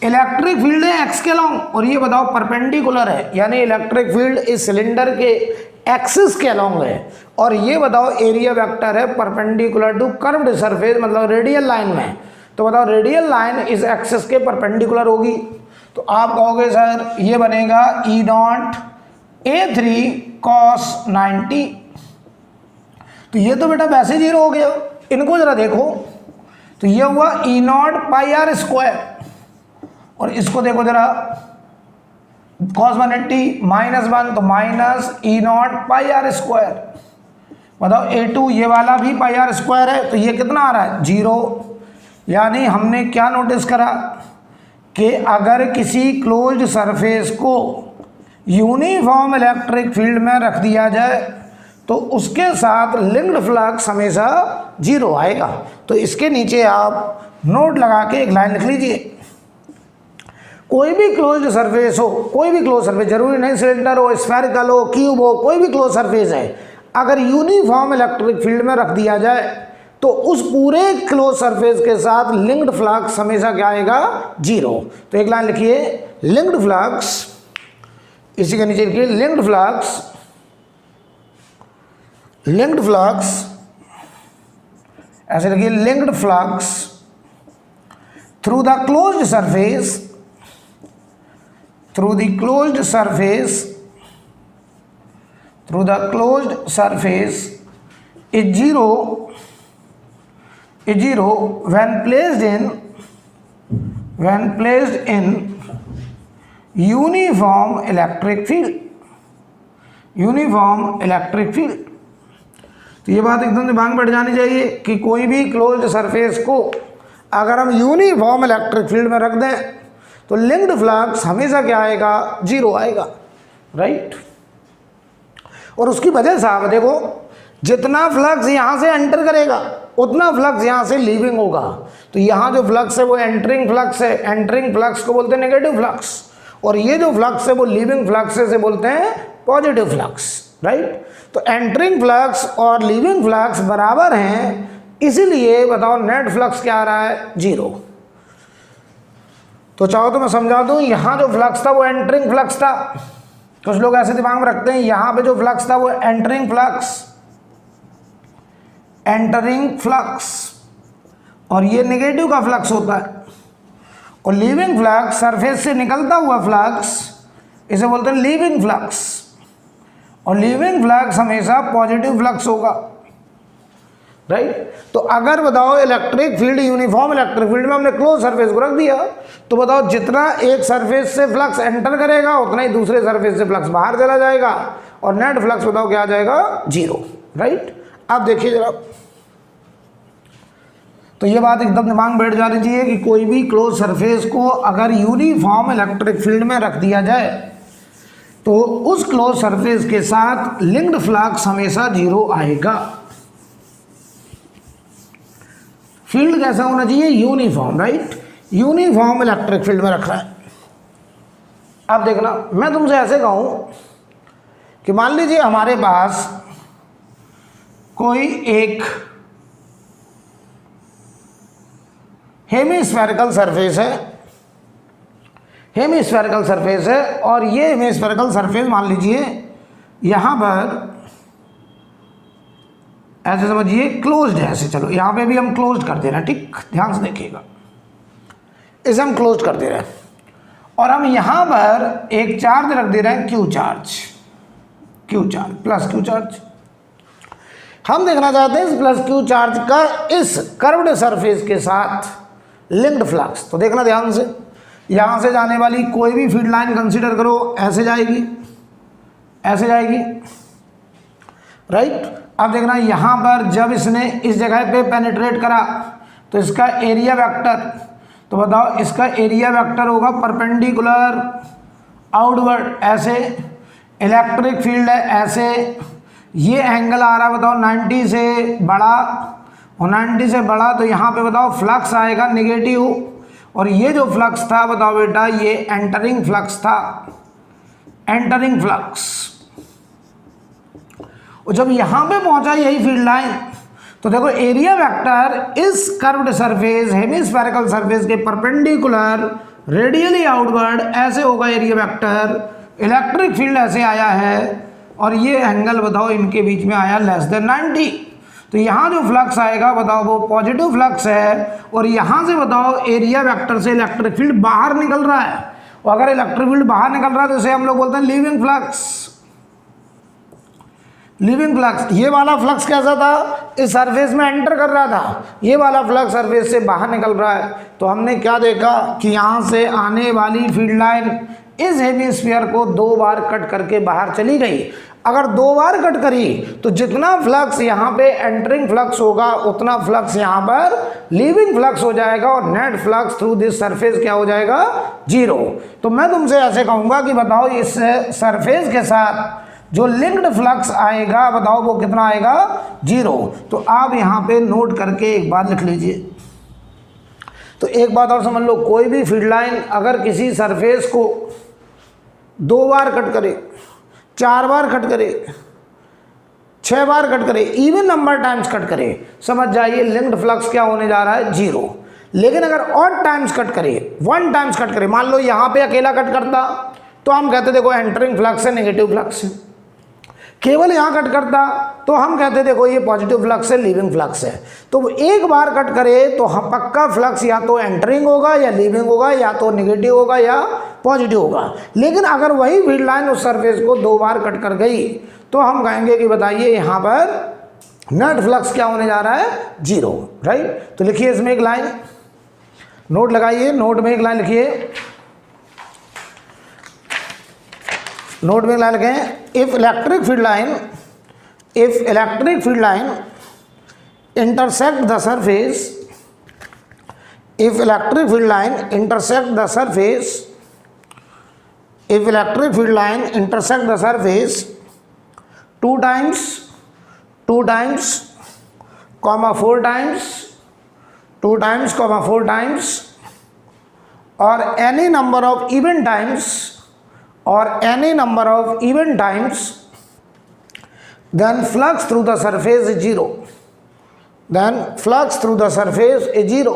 इलेक्ट्रिक फील्ड है एक्स के लॉन्ग, और ये बताओ परपेंडिकुलर है, यानी इलेक्ट्रिक फील्ड इस सिलेंडर के एक्सिस के लॉन्ग है, और ये बताओ एरिया वेक्टर है परपेंडिकुलर टू कर्व्ड सरफेस, मतलब रेडियल लाइन में। तो बताओ रेडियल लाइन इस एक्सिस के परपेंडिकुलर होगी, तो आप कहोगे सर ये बनेगा E0 A3 cos 90। तो ये तो बेटा वैसे 0 हो गया, इनको जरा देखो, तो ये हुआ E0 πr², और इसको देखो जरा cos 180 -1, तो माइनस E0 πr²। बताओ A2 ये वाला भी πr² है, तो ये कितना आ रहा है, 0। यानी हमने क्या नोटिस करा कि अगर किसी क्लोज्ड सरफेस को यूनिफॉर्म इलेक्ट्रिक फील्ड में रख दिया जाए तो उसके साथ लिंक्ड फ्लक्स हमेशा 0 आएगा। तो इसके नीचे आप नोट लगा के एक लाइन लिख लीजिए, कोई भी क्लोज्ड सरफेस हो, कोई भी क्लोज सरफेस, जरूरी नहीं सिलेंडर हो, स्फेरिकल हो, क्यूब हो, कोई भी क्लोज सरफेस है, अगर यूनिफॉर्म इलेक्ट्रिक फील्ड में रख दिया जाए तो उस पूरे क्लोज सरफेस के साथ लिंक्ड फ्लक्स हमेशा क्या आएगा, 0। तो एक लाइन लिखिए, लिंक्ड फ्लक्स, इसी के नीचे लिखिए लिंक्ड फ्लक्स, लिंक्ड फ्लक्स, ऐसे लिखिए linked flux through the closed surface, through the closed surface, through the closed surface is zero when placed in uniform electric field, uniform electric field। तो ये बात एकदम दिमाग में बैठ जानी चाहिए कि कोई भी क्लोज्ड सरफेस को अगर हम यूनिफॉर्म इलेक्ट्रिक फील्ड में रख दें तो लिंक्ड फ्लक्स हमेशा क्या आएगा, 0 आएगा, राइट। और उसकी वजह साहब देखो, जितना फ्लक्स यहाँ से एंटर करेगा उतना फ्लक्स यहाँ से लीविंग होगा। तो यहाँ जो फ्लक्स है वो एंटरिंग फ्लक्स है, एंटरिंग फ्लक्स को बोलते हैं नेगेटिव फ्लक्स, और ये जो फ्लक्स है वो लीविंग फ्लक्स से बोलते हैं पॉजिटिव फ्लक्स, राइट। तो एंटरिंग फ्लक्स और लीविंग फ्लक्स बराबर हैं, इसीलिए बताओ नेट फ्लक्स क्या आ रहा है, 0। तो चाहो तो मैं समझा दूं, यहाँ जो फ्लक्स था वो एंटरिंग फ्लक्स था। कुछ लोग ऐसे दिमाग में रखते हैं यहाँ पे जो फ्लक्स था वो एंटरिंग फ्लक्स, एंटरिंग फ्लक्स, और ये नेगेटिव का फ्लक्स होता है। और लीविंग फ्लक्स, सरफेस से निकलता हुआ फ्लक्स, इसे बोलते हैं लीविंग फ्लक्स, और लीविंग फ्लक्स हमेशा पॉजिटिव फ्लक्स होगा, राइट। तो अगर बताओ electric field, uniform electric field में हमने क्लोज सरफेस को रख दिया, तो बताओ जितना एक सरफेस से फ्लक्स एंटर करेगा उतना ही दूसरे सरफेस से फ्लक्स बाहर चला जाएगा, और नेट फ्लक्स बताओ क्या आ जाएगा, 0, राइट। अब देखिए जरा, तो ये बात एकदम दिमाग में बैठ जानी चाहिए कि कोई भी क्लोज सरफेस को अगर यूनिफॉर्म इलेक्ट्रिक फील्ड में रख दिया जाए तो उस क्लोज सरफेस के साथ लिंक्ड फ्लक्स हमेशा 0 आएगा। फील्ड कैसा होना चाहिए, uniform, right. Uniform electric field में रखा है। अब देखना, मैं तुमसे ऐसे कहूं कि मान लीजिए हमारे पास कोई एक हेमिस्फेरिकल सरफेस है, हेमिस्फेरिकल सरफेस है, और ये हेमिस्फेरिकल सरफेस मान लीजिए यहाँ पर ऐसे समझिए क्लोज्ड है, ऐसे चलो यहाँ पे भी हम क्लोज्ड कर दे रहे हैं, ठीक, ध्यान से देखिएगा, इसे हम क्लोज कर दे रहे हैं, और हम यहाँ पर एक चार्ज रख दे रहे हैं, Q charge, plus Q charge. हम देखना चाहते हैं इस प्लस क्यू चार्ज का इस कर्व्ड सरफेस के साथ लिंक्ड फ्लक्स। तो देखना ध्यान से, यहाँ से जाने वाली कोई भी फील्ड लाइन कंसीडर करो, ऐसे जाएगी, ऐसे जाएगी, राइट। अब देखना यहाँ पर जब इसने इस जगह पे पेनिट्रेट करा तो इसका एरिया वेक्टर, तो बताओ इसका एरिया वेक्टर होगा परपेंडिकुलर आउटवर्ड, ऐसे। इलेक्ट्रिक फील्ड है ऐसे, ये एंगल आ रहा है बताओ 90 से बड़ा, और 90 से बड़ा, तो यहाँ पे बताओ फ्लक्स आएगा नेगेटिव, और ये जो फ्लक्स था बताओ बेटा ये एंटरिंग फ्लक्स था, एंटरिंग फ्लक्स। और जब यहाँ पे पहुंचा यही फील्ड लाइन, तो देखो एरिया वेक्टर इस कर्व्ड सरफेस, हेमिस्फेरिकल सरफेस के परपेंडिकुलर रेडियली आउटवर्ड ऐसे होगा एरिया वेक्टर। इलेक्ट्रिक फील्ड ऐसे आया है, और ये एंगल बताओ इनके बीच में आया लेस देन 90। तो यहाँ जो फ्लक्स आएगा बताओ वो पॉजिटिव फ्लक्स है, और यहाँ से बताओ एरिया वेक्टर से इलेक्ट्रिक फील्ड बाहर निकल रहा है, और अगर इलेक्ट्रिक फील्ड बाहर निकल रहा है तो इसे हम लोग बोलते हैं लीविंग फ्लक्स, लीविंग फ्लक्स। ये वाला फ्लक्स कैसा था, इस सरफेस में एंटर कर रहा था, ये वाला फ्लक्स सरफेस से बाहर निकल रहा है। तो हमने क्या देखा कि यहाँ से आने वाली फील्ड लाइन इस हेमिस्फीयर को 2 बार कट करके बाहर चली गई। अगर 2 बार कट करी तो जितना फ्लक्स यहाँ पे एंटरिंग फ्लक्स होगा उतना फ्लक्स यहाँ पर लीविंग फ्लक्स हो जाएगा, और net flux through this surface क्या हो जाएगा, 0। तो मैं तुमसे ऐसे कहूँगा कि बताओ इस सरफेस के साथ जो लिंक्ड फ्लक्स आएगा बताओ वो कितना आएगा, 0। तो आप यहाँ पे नोट करके एक बात लिख लीजिए। तो एक बात और समझ लो, कोई भी फील्ड लाइन अगर किसी सरफेस को 2 बार कट करे, 4 बार कट करे, 6 बार कट करे, इवन नंबर टाइम्स कट करे, समझ जाइए लिंक्ड फ्लक्स क्या होने जा रहा है, 0। लेकिन अगर ऑड टाइम्स कट करे, 1 टाइम्स कट करे, मान लो यहाँ पे अकेला कट करता तो हम कहते देखो एंटरिंग फ्लक्स है, नेगेटिव फ्लक्स है। केवल यहाँ कट करता तो हम कहते देखो ये पॉजिटिव फ्लक्स है, लीविंग फ्लक्स है। तो एक बार कट करे तो हम पक्का फ्लक्स या तो एंटरिंग होगा या लीविंग होगा, या तो नेगेटिव होगा या पॉजिटिव होगा। लेकिन अगर वही फील्ड लाइन उस सरफेस को 2 बार कट कर गई तो हम कहेंगे कि बताइए यहाँ पर नेट फ्लक्स क्या होने जा रहा है, 0, राइट। तो लिखिए इसमें एक लाइन, नोट लगाइए, नोट में एक लाइन लिखिए, नोट में लाइन लिखें, if electric field line intersect the surface, if electric field line intersect the surface, if electric field line intersect the surface 2 times comma 4 times, 2 times comma 4 times, और any number of even times, और any number of even times, then flux through the surface is 0. Then flux through the surface is 0.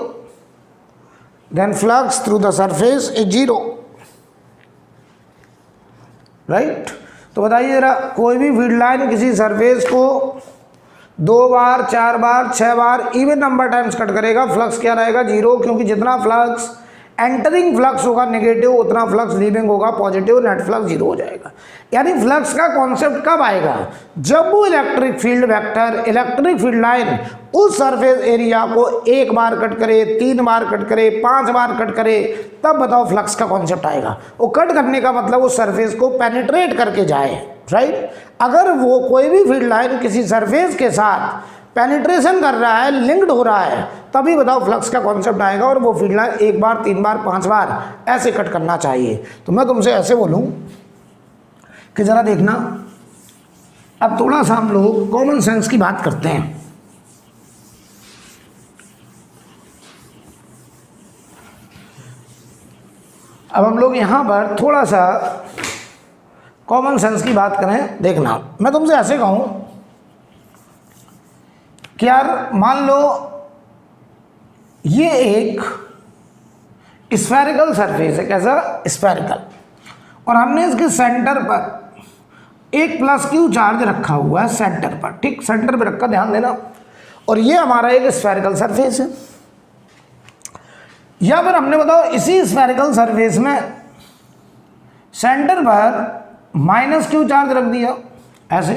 Then flux through the surface is 0. Right? तो बताइए जरा, कोई भी field line किसी surface को 2 बार, 4 बार, 6 बार even number times cut करेगा, flux क्या रहेगा? 0, क्योंकि जितना फ्लक्स एंटरिंग फ्लक्स होगा नेगेटिव, उतना फ्लक्स लीविंग होगा पॉजिटिव, नेट फ्लक्स 0 हो जाएगा। यानी फ्लक्स का कॉन्सेप्ट कब आएगा? जब वो electric field vector, electric field line उस सरफेस एरिया को 1 बार कट करे, 3 बार कट करे, 5 बार कट करे, तब बताओ फ्लक्स का कॉन्सेप्ट आएगा। वो कट करने का मतलब उस सरफेस को पेनिट्रेट करके जाए, राइट? अगर वो कोई भी फील्ड लाइन किसी सरफेस के साथ पेनिट्रेशन कर रहा है, लिंक्ड हो रहा है, तभी बताओ फ्लक्स का कॉन्सेप्ट आएगा। और वो फील्ड लाइन 1 बार, 3 बार, 5 बार ऐसे कट करना चाहिए। तो मैं तुमसे ऐसे बोलूं कि ज़रा देखना, अब थोड़ा सा हम लोग कॉमन सेंस की बात करते हैं। अब हम लोग यहाँ पर थोड़ा सा कॉमन सेंस की बात करें। देखना, मैं तुमसे ऐसे कहूँ कि यार मान लो ये एक स्फेरिकल सरफेस है, कैसा? स्फेरिकल, और हमने इसके सेंटर पर एक +q चार्ज रखा हुआ है सेंटर पर, ठीक? सेंटर पे रखा, ध्यान देना। और ये हमारा एक स्फेरिकल सरफेस है। या फिर हमने बताओ इसी स्फेरिकल सरफेस में सेंटर पर -q चार्ज रख दिया, ऐसे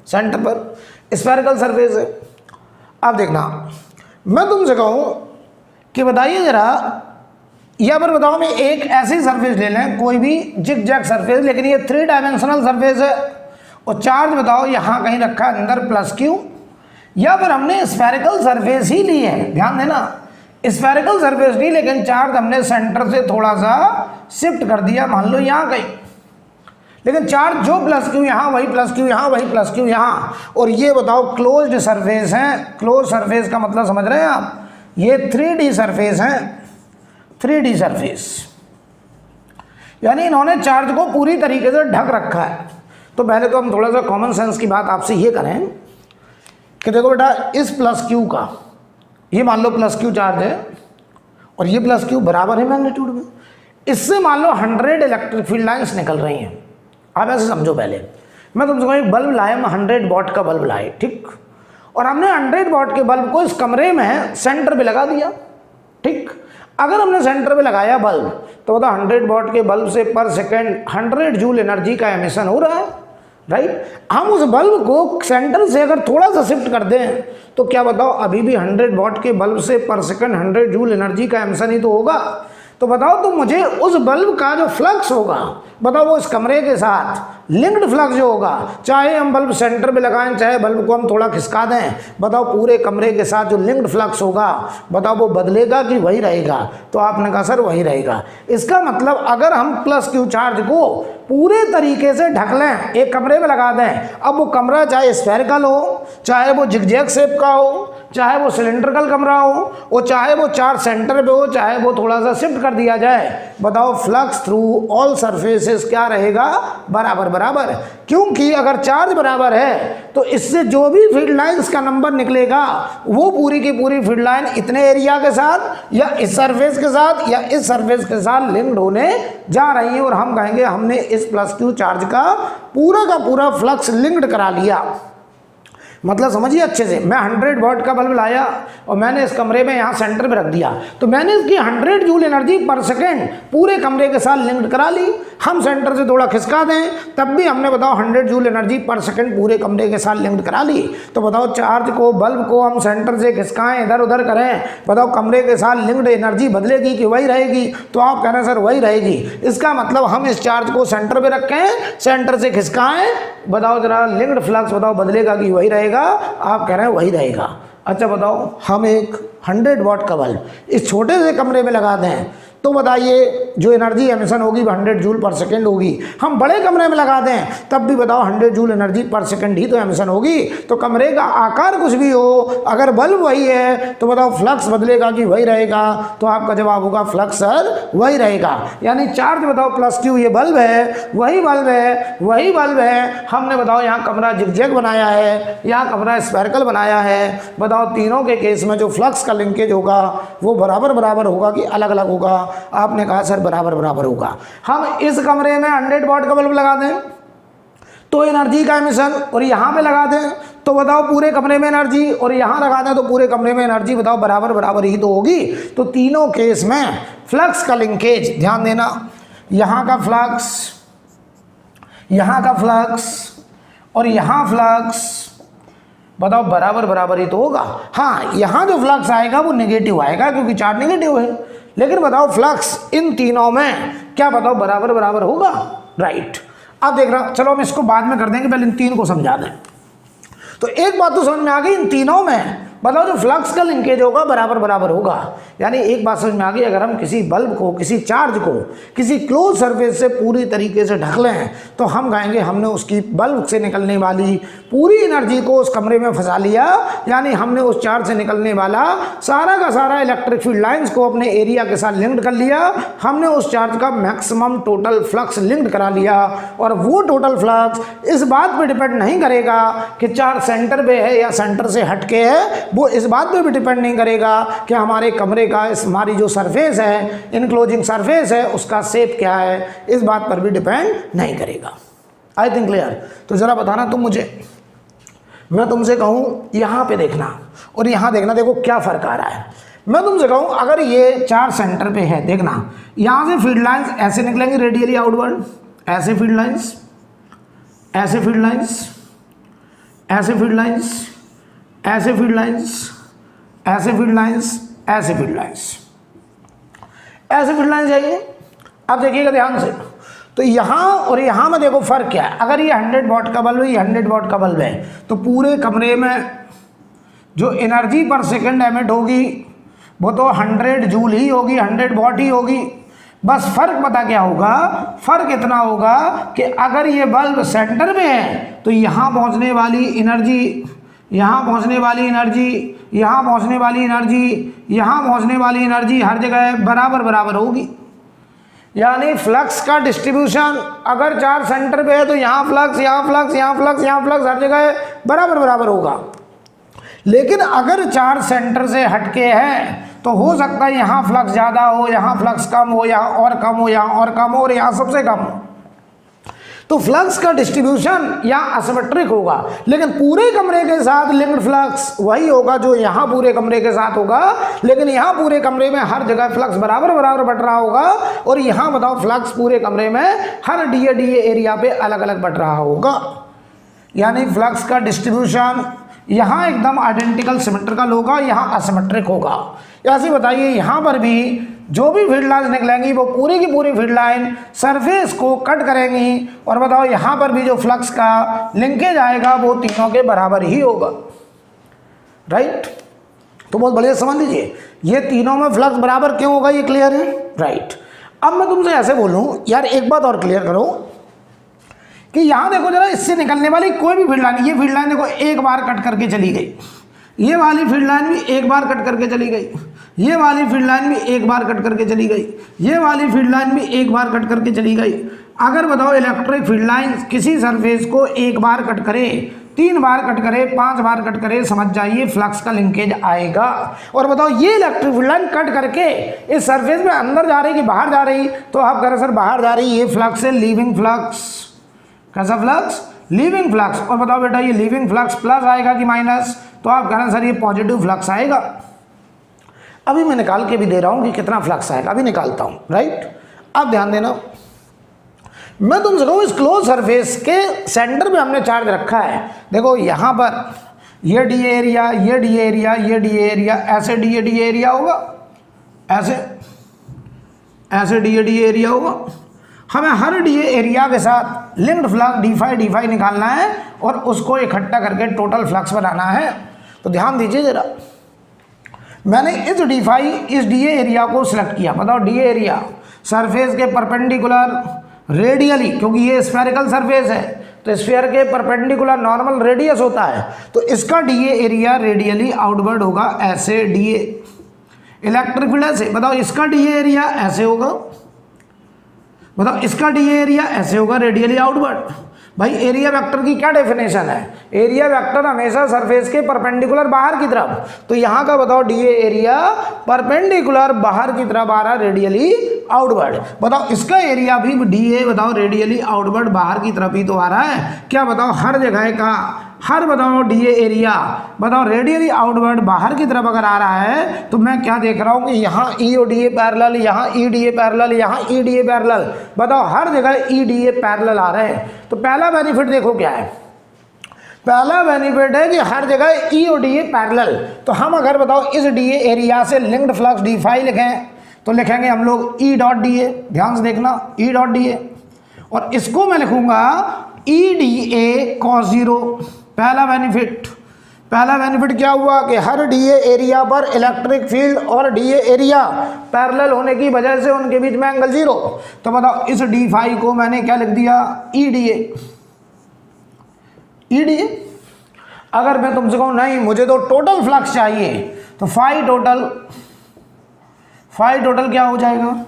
सेंटर पर स्फेरिकल सरफेस है। अब देखना, मैं तुमसे कहूँ कि बताइए ज़रा, या फिर बताओ मैं एक ऐसी सरफेस ले लें, कोई भी जिग जैग सरफेस, लेकिन ये 3 डायमेंशनल सरफेस है, और चार्ज बताओ यहाँ कहीं रखा है अंदर +q। या फिर हमने स्फेरिकल सरफेस ही ली है, ध्यान देना, स्फेरिकल सरफेस ली, लेकिन चार्ज हमने सेंटर से थोड़ा सा शिफ्ट कर दिया, मान लो यहाँ कहीं, लेकिन चार्ज जो +q यहाँ, वही +q यहाँ, वही +q यहाँ। और ये बताओ क्लोज्ड सरफेस हैं। क्लोज सरफेस का मतलब समझ रहे हैं आप? ये 3D सरफेस हैं, 3D सरफेस, यानी इन्होंने चार्ज को पूरी तरीके से ढक रखा है। तो पहले तो हम थोड़ा सा कॉमन सेंस की बात आपसे ये करें कि देखो बेटा, इस +q का, ये मान लो +q चार्ज है और ये +q बराबर है मैग्नीट्यूड में, इससे मान लो 100 इलेक्ट्रिक फील्ड लाइन्स निकल रही हैं। आप ऐसे समझो, पहले मैं तुमसे कहूँ एक बल्ब लाए, मैं 100 वॉट का बल्ब लाए, ठीक? और हमने 100 वॉट के बल्ब को इस कमरे में सेंटर पे लगा दिया, ठीक? अगर हमने सेंटर पे लगाया बल्ब, तो बताओ 100 वॉट के बल्ब से पर सेकेंड 100 जूल एनर्जी का एमिशन हो रहा है, राइट? हम उस बल्ब को सेंटर से अगर थोड़ा सा शिफ्ट कर दें, तो क्या बताओ अभी भी 100 वॉट के बल्ब से पर सेकेंड 100 जूल एनर्जी का एमिशन ही तो होगा। तो बताओ तो मुझे उस बल्ब का जो फ्लक्स होगा, बताओ वो इस कमरे के साथ लिंक्ड फ्लक्स जो होगा, चाहे हम बल्ब सेंटर पे लगाएं, चाहे बल्ब को हम थोड़ा खिसका दें, बताओ पूरे कमरे के साथ जो लिंक्ड फ्लक्स होगा, बताओ वो बदलेगा कि वही रहेगा? तो आपने कहा सर वही रहेगा। इसका मतलब अगर हम +q चार्ज को पूरे तरीके से ढक लें, एक कमरे में लगा दें, अब वो कमरा चाहे स्फेरिकल हो, चाहे वो जिगजैग शेप का हो, चाहे वो सिलेंड्रिकल कमरा हो, और चाहे वो चार्ज सेंटर पे हो, चाहे वो थोड़ा सा शिफ्ट कर दिया जाए, बताओ फ्लक्स थ्रू ऑल सरफेसेस क्या रहेगा? बराबर बराबर। क्योंकि अगर चार्ज बराबर है तो इससे जो भी फील्ड लाइंस का नंबर निकलेगा, वो पूरी की पूरी फील्ड लाइन इतने एरिया के साथ या इस सरफेस के साथ या इस सरफेस के साथ लिंक्ड होने जा रही है। और हम कहेंगे हमने इस +q चार्ज का पूरा फ्लक्स लिंक्ड करा लिया। मतलब समझिए अच्छे से, मैं 100 वॉट का बल्ब लाया और मैंने इस कमरे में यहाँ सेंटर में रख दिया, तो मैंने इसकी 100 जूल एनर्जी पर सेकेंड पूरे कमरे के साथ लिंक्ड करा ली। हम सेंटर से थोड़ा खिसका दें, तब भी हमने बताओ 100 जूल एनर्जी पर सेकेंड पूरे कमरे के साथ लिंक्ड करा ली। तो बताओ चार्ज को, बल्ब को हम सेंटर से खिसकाएं, इधर उधर करें, बताओ कमरे के साथ लिंक्ड एनर्जी बदलेगी कि वही रहेगी? तो आप कह रहे हैं सर वही रहेगी। इसका मतलब हम इस चार्ज को सेंटर पे रखें, सेंटर से खिसकाएं, बताओ जरा लिंक्ड फ्लक्स बताओ बदलेगा कि वही रहेगा? आप कह रहे हैं वही रहेगा। अच्छा बताओ, हम एक 100 वॉट का बल्ब इस छोटे से कमरे में लगा दें, तो बताइए जो एनर्जी एमिशन होगी वो 100 जूल पर सेकेंड होगी। हम बड़े कमरे में लगा दें तब भी बताओ 100 जूल एनर्जी पर सेकेंड ही तो एमिशन होगी। तो कमरे का आकार कुछ भी हो, अगर बल्ब वही है तो बताओ फ्लक्स बदलेगा कि वही रहेगा? तो आपका जवाब होगा फ्लक्स सर वही रहेगा। यानी चार्ज बताओ प्लस क्यू, ये बल्ब है, वही बल्ब है, वही बल्ब है। हमने बताओ यहाँ कमरा जिगजैग बनाया है, यहाँ कमरा स्फेरिकल बनाया है। बताओ तीनों के केस में जो फ्लक्स का लिंकेज होगा वो बराबर बराबर होगा कि अलग अलग होगा? आपने कहा सर बराबर बराबर होगा। हम इस कमरे में 100 वाट का बल्ब लगा दें तो एनर्जी का एमिशन, और यहाँ पे लगा दें तो बताओ पूरे कमरे में एनर्जी, और यहाँ लगा दें तो पूरे कमरे में एनर्जी, बताओ बराबर बराबर ही तो होगी। तो तीनों केस में फ्लक्स का लिंकेज, ध्यान देना, यहाँ का फ्लक्स, यहाँ का फ्लक्स और यहाँ फ्लक्स, बताओ बराबर बराबर ही तो होगा। हाँ, यहाँ जो फ्लक्स आएगा वो नेगेटिव आएगा क्योंकि चार्ज नेगेटिव है, लेकिन बताओ फ्लक्स इन तीनों में क्या बताओ बराबर बराबर होगा? राइट। अब देख रहा, चलो हम इसको बाद में कर देंगे, पहले इन तीन को समझा दें। तो एक बात तो समझ में आ गई, इन तीनों में बताओ जो फ्लक्स का लिंकेज होगा बराबर बराबर होगा। यानी एक बात समझ में आ गई, अगर हम किसी बल्ब को, किसी चार्ज को किसी क्लोज सरफेस से पूरी तरीके से ढक लें तो हम कहेंगे हमने उसकी बल्ब से निकलने वाली पूरी एनर्जी को उस कमरे में फंसा लिया। यानी हमने उस चार्ज से निकलने वाला सारा का सारा इलेक्ट्रिक फील्ड लाइंस को अपने एरिया के साथ लिंक्ड कर लिया। हमने उस चार्ज का मैक्सिमम टोटल फ्लक्स लिंक्ड करा लिया, और वो टोटल फ्लक्स इस बात पर डिपेंड नहीं करेगा कि चार्ज सेंटर पे है या सेंटर से हटके है। वो इस बात पे भी डिपेंड नहीं करेगा कि हमारे कमरे का, हमारी जो सरफेस है, इनक्लोजिंग सरफेस है, उसका शेप क्या है, इस बात पर भी डिपेंड नहीं करेगा। आई थिंक क्लियर। तो ज़रा बताना तुम मुझे, मैं तुमसे कहूँ यहाँ पे देखना और यहाँ देखना, देखो क्या फ़र्क आ रहा है। मैं तुमसे कहूँ अगर ये चार्ज सेंटर पे है, देखना यहाँ से फील्ड लाइन्स ऐसे निकलेंगी रेडियली आउटवर्ड, ऐसे फील्ड लाइन्स, ऐसे फील्ड लाइन्स, ऐसे फील्ड लाइन्स, ऐसे फील्ड लाइन्स, ऐसे फील्ड लाइन्स, ऐसे फील्ड लाइन्स, ऐसे फील्ड लाइन्स जाइए। अब देखिएगा ध्यान से, तो यहाँ और यहाँ में देखो फर्क क्या है। अगर ये 100 वाट का बल्ब है, ये 100 वाट का बल्ब है, तो पूरे कमरे में जो एनर्जी पर सेकंड एमिट होगी वो तो 100 जूल ही होगी, 100 वाट ही होगी। बस फर्क पता क्या होगा? फर्क इतना होगा कि अगर ये बल्ब सेंटर में है तो यहाँ पहुँचने वाली एनर्जी, यहाँ पहुँचने वाली एनर्जी, यहाँ पहुँचने वाली एनर्जी, यहाँ पहुँचने वाली एनर्जी हर जगह बराबर बराबर होगी। यानी फ्लक्स का डिस्ट्रीब्यूशन अगर चार्ज सेंटर पे है तो यहाँ फ्लक्स, यहाँ फ्लक्स, यहाँ फ्लक्स, यहाँ फ्लक्स हर जगह बराबर बराबर होगा। लेकिन अगर चार्ज सेंटर से हटके है तो हो सकता है यहाँ फ्लक्स ज़्यादा हो, यहाँ फ्लक्स कम हो, यहाँ और कम हो, यहाँ और कम हो, और यहाँ सबसे कम हो। तो फ्लक्स का डिस्ट्रीब्यूशन यहाँ असिमेट्रिक होगा, लेकिन पूरे कमरे के साथ लिंक्ड फ्लक्स वही होगा जो यहाँ पूरे कमरे के साथ होगा। लेकिन यहाँ पूरे कमरे में हर जगह फ्लक्स बराबर बराबर बढ़ रहा होगा, और यहाँ बताओ फ्लक्स पूरे कमरे में हर डीए एरिया पे अलग अलग बढ़ रहा होगा। यानी फ्लक्स का डिस्ट्रीब्यूशन यहाँ एकदम आइडेंटिकल सिमेट्रिकल होगा, यहाँ असिमेट्रिक होगा। ऐसे बताइए यहाँ पर भी जो भी फील्ड लाइन्स निकलेंगी वो पूरी की पूरी फील्ड लाइन सरफेस को कट करेंगी, और बताओ यहाँ पर भी जो फ्लक्स का लिंकेज आएगा वो तीनों के बराबर ही होगा। राइट। तो बहुत बढ़िया समझ लीजिए, ये तीनों में फ्लक्स बराबर क्यों होगा, ये क्लियर है। राइट। अब मैं तुमसे ऐसे बोलूँ यार, एक बात और क्लियर करो कि यहाँ देखो जरा, इससे निकलने वाली कोई भी फील्ड लाइन, ये फील्ड लाइन देखो एक बार कट करके चली गई, ये वाली फील्ड लाइन भी एक बार कट करके चली गई, ये वाली फील्ड लाइन भी एक बार कट करके चली गई, ये वाली फील्ड लाइन भी एक बार कट करके चली गई। अगर बताओ इलेक्ट्रिक फील्ड लाइन किसी सरफेस को एक बार कट करे, 3 बार कट करे, 5 बार कट करे, समझ जाइए फ्लक्स का लिंकेज आएगा। और बताओ ये इलेक्ट्रिक फील्ड लाइन कट करके इस सरफेस में अंदर जा रही कि बाहर जा रही, तो आप कह रहे सर बाहर जा रही, ये फ्लक्स है लीविंग फ्लक्स। कैसा फ्लक्स? Leaving flux. और बताओ बेटा ये लीविंग फ्लक्स प्लस आएगा कि माइनस, तो आप कह रहे हैं सर ये पॉजिटिव फ्लक्स आएगा। अभी मैं निकाल के भी दे रहा हूँ कि कितना फ्लक्स आएगा, अभी निकालता हूँ। राइट। अब ध्यान देना, मैं तुमसे कहूँ इस क्लोज सरफेस के सेंटर में हमने चार्ज रखा है। देखो यहाँ पर ये डी एरिया, ये डी एरिया, ये डी एरिया, ऐसे डी एरिया होगा, ऐसे डी एरिया होगा। हमें हर डी एरिया के साथ लिंक्ड फ्लक्स डी फाई निकालना है और उसको इकट्ठा करके टोटल फ्लक्स बनाना है। तो ध्यान दीजिए जरा, मैंने इस इस डी एरिया को सिलेक्ट किया। बताओ डी एरिया सरफेस के परपेंडिकुलर रेडियली, क्योंकि ये स्फेरिकल सरफेस है तो स्फीयर के परपेंडिकुलर नॉर्मल रेडियस होता है, तो इसका डी एरिया रेडियली आउटवर्ड होगा ऐसे डी इलेक्ट्रिक फील्ड ऐसे। बताओ इसका डी एरिया ऐसे होगा, बताओ इसका डी एरिया ऐसे होगा रेडियली आउटवर्ड। भाई एरिया वेक्टर की क्या डेफिनेशन है? एरिया वेक्टर हमेशा सरफेस के परपेंडिकुलर बाहर की तरफ, तो यहाँ का बताओ डी एरिया परपेंडिकुलर बाहर की तरफ आ रहा रेडियली आउटवर्ड। बताओ इसका एरिया भी डी ए बताओ रेडियली आउटवर्ड बाहर की तरफ ही तो आ रहा है। क्या बताओ हर जगह का हर बताओ डी एरिया बताओ रेडियली आउटवर्ड बाहर की तरफ अगर आ रहा है तो मैं क्या देख रहा हूँ कि यहाँ ई ओ डी ए पैरेलल, यहाँ ई डी ए पैरेलल, यहाँ ई डी ए पैरेलल। बताओ हर जगह ई डी ए पैरेलल आ रहे हैं। तो पहला बेनिफिट देखो क्या है, पहला बेनिफिट है कि हर जगह ई ओ डी ए पैरेलल। तो हम अगर बताओ इस डी ए एरिया से लिंक्ड फ्लक्स डी फाई लिखें तो लिखेंगे हम लोग ई डॉट डी ए, ध्यान से देखना ई डॉट डी ए, और इसको मैं लिखूंगा ई डी ए कॉस जीरो। पहला बेनिफिट क्या हुआ कि हर डी ए एरिया पर इलेक्ट्रिक फील्ड और डी ए एरिया पैरेलल होने की वजह से उनके बीच में एंगल जीरो। तो बताओ इस डी फाई को मैंने क्या लिख दिया ई डी ए। अगर मैं तुमसे कहूं नहीं मुझे तो टोटल फ्लक्स चाहिए तो फाई टोटल क्या हो जाएगा,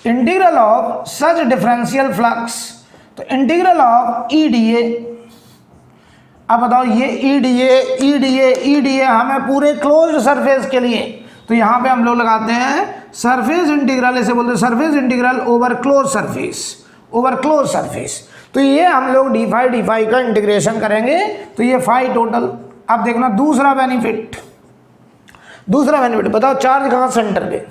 integral of such differential flux, तो integral of E D A. अब बताओ ये ई डी ए हमें पूरे क्लोज्ड सरफेस के लिए, तो यहाँ पे हम लोग लगाते हैं सरफेस इंटीग्रल, इसे बोलते हैं surface integral over close surface. तो ये हम लोग डी फाई का इंटीग्रेशन करेंगे तो ये फाई टोटल। अब देखना दूसरा बेनिफिट बताओ चार्ज कहाँ सेंटर पे,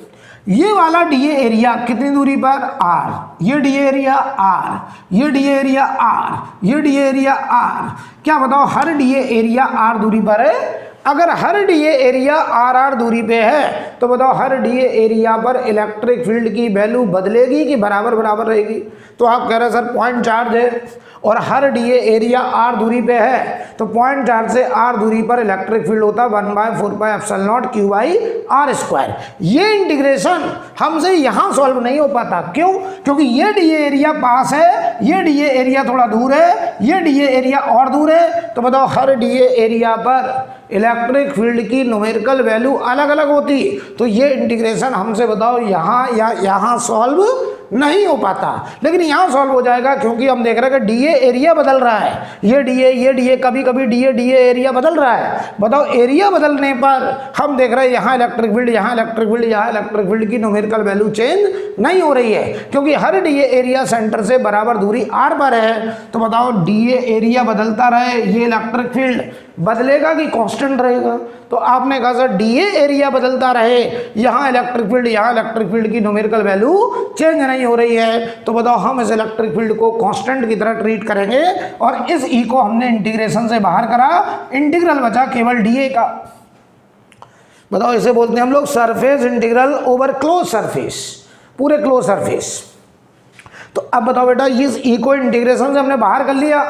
ये वाला डी एरिया कितनी दूरी पर आर, ये डी एरिया आर, ये डी एरिया आर, ये डी एरिया आर। क्या बताओ हर डी एरिया आर दूरी पर है। अगर हर डी एरिया आर दूरी पे है तो बताओ हर डी एरिया पर इलेक्ट्रिक फील्ड की वैल्यू बदलेगी कि बराबर रहेगी। तो आप कह रहे हैं सर पॉइंट चार्ज है और हर डी एरिया आर दूरी पे है तो पॉइंट चार्ज से आर दूरी पर इलेक्ट्रिक फील्ड होता है 1/4πε0 q बाई आर स्क्वायर। ये इंटीग्रेशन हमसे यहाँ सॉल्व नहीं हो पाता, क्यों? क्योंकि ये डी एरिया पास है, ये डी एरिया थोड़ा दूर है, ये डी एरिया और दूर है। तो बताओ हर डी एरिया पर इलेक्ट्रिक फील्ड की न्यूमेरिकल वैल्यू अलग अलग होती, तो ये इंटीग्रेशन हमसे बताओ यहाँ या यहाँ सॉल्व नहीं हो पाता। लेकिन यहाँ सॉल्व हो जाएगा क्योंकि हम देख रहे हैं कि डी एरिया बदल रहा है, ये डी ए कभी डी एरिया बदल रहा है। बताओ एरिया बदलने पर हम देख रहे हैं यहाँ इलेक्ट्रिक फील्ड, यहाँ इलेक्ट्रिक फील्ड, यहाँ इलेक्ट्रिक फील्ड की न्यूमेरिकल वैल्यू चेंज नहीं हो रही है क्योंकि हर डी एरिया सेंटर से बराबर दूरी आर पर है। तो बताओ डी एरिया बदलता रहे, ये इलेक्ट्रिक फील्ड बदलेगा कि कांस्टेंट रहेगा? तो आपने कहा सर डी एरिया बदलता रहे, यहाँ इलेक्ट्रिक फील्ड की न्यूमेरिकल वैल्यू चेंज नहीं हो रही है। तो बताओ हम इस इलेक्ट्रिक फील्ड को कांस्टेंट की तरह ट्रीट करेंगे और इस ई को हमने इंटीग्रेशन से बाहर करा, इंटीग्रल बचा केवल डी ए का। बताओ इसे बोलते हैं हम लोग surface integral over close surface, पूरे क्लोज सरफेस। तो अब बताओ बेटा इस ई को इंटीग्रेशन से हमने बाहर कर लिया,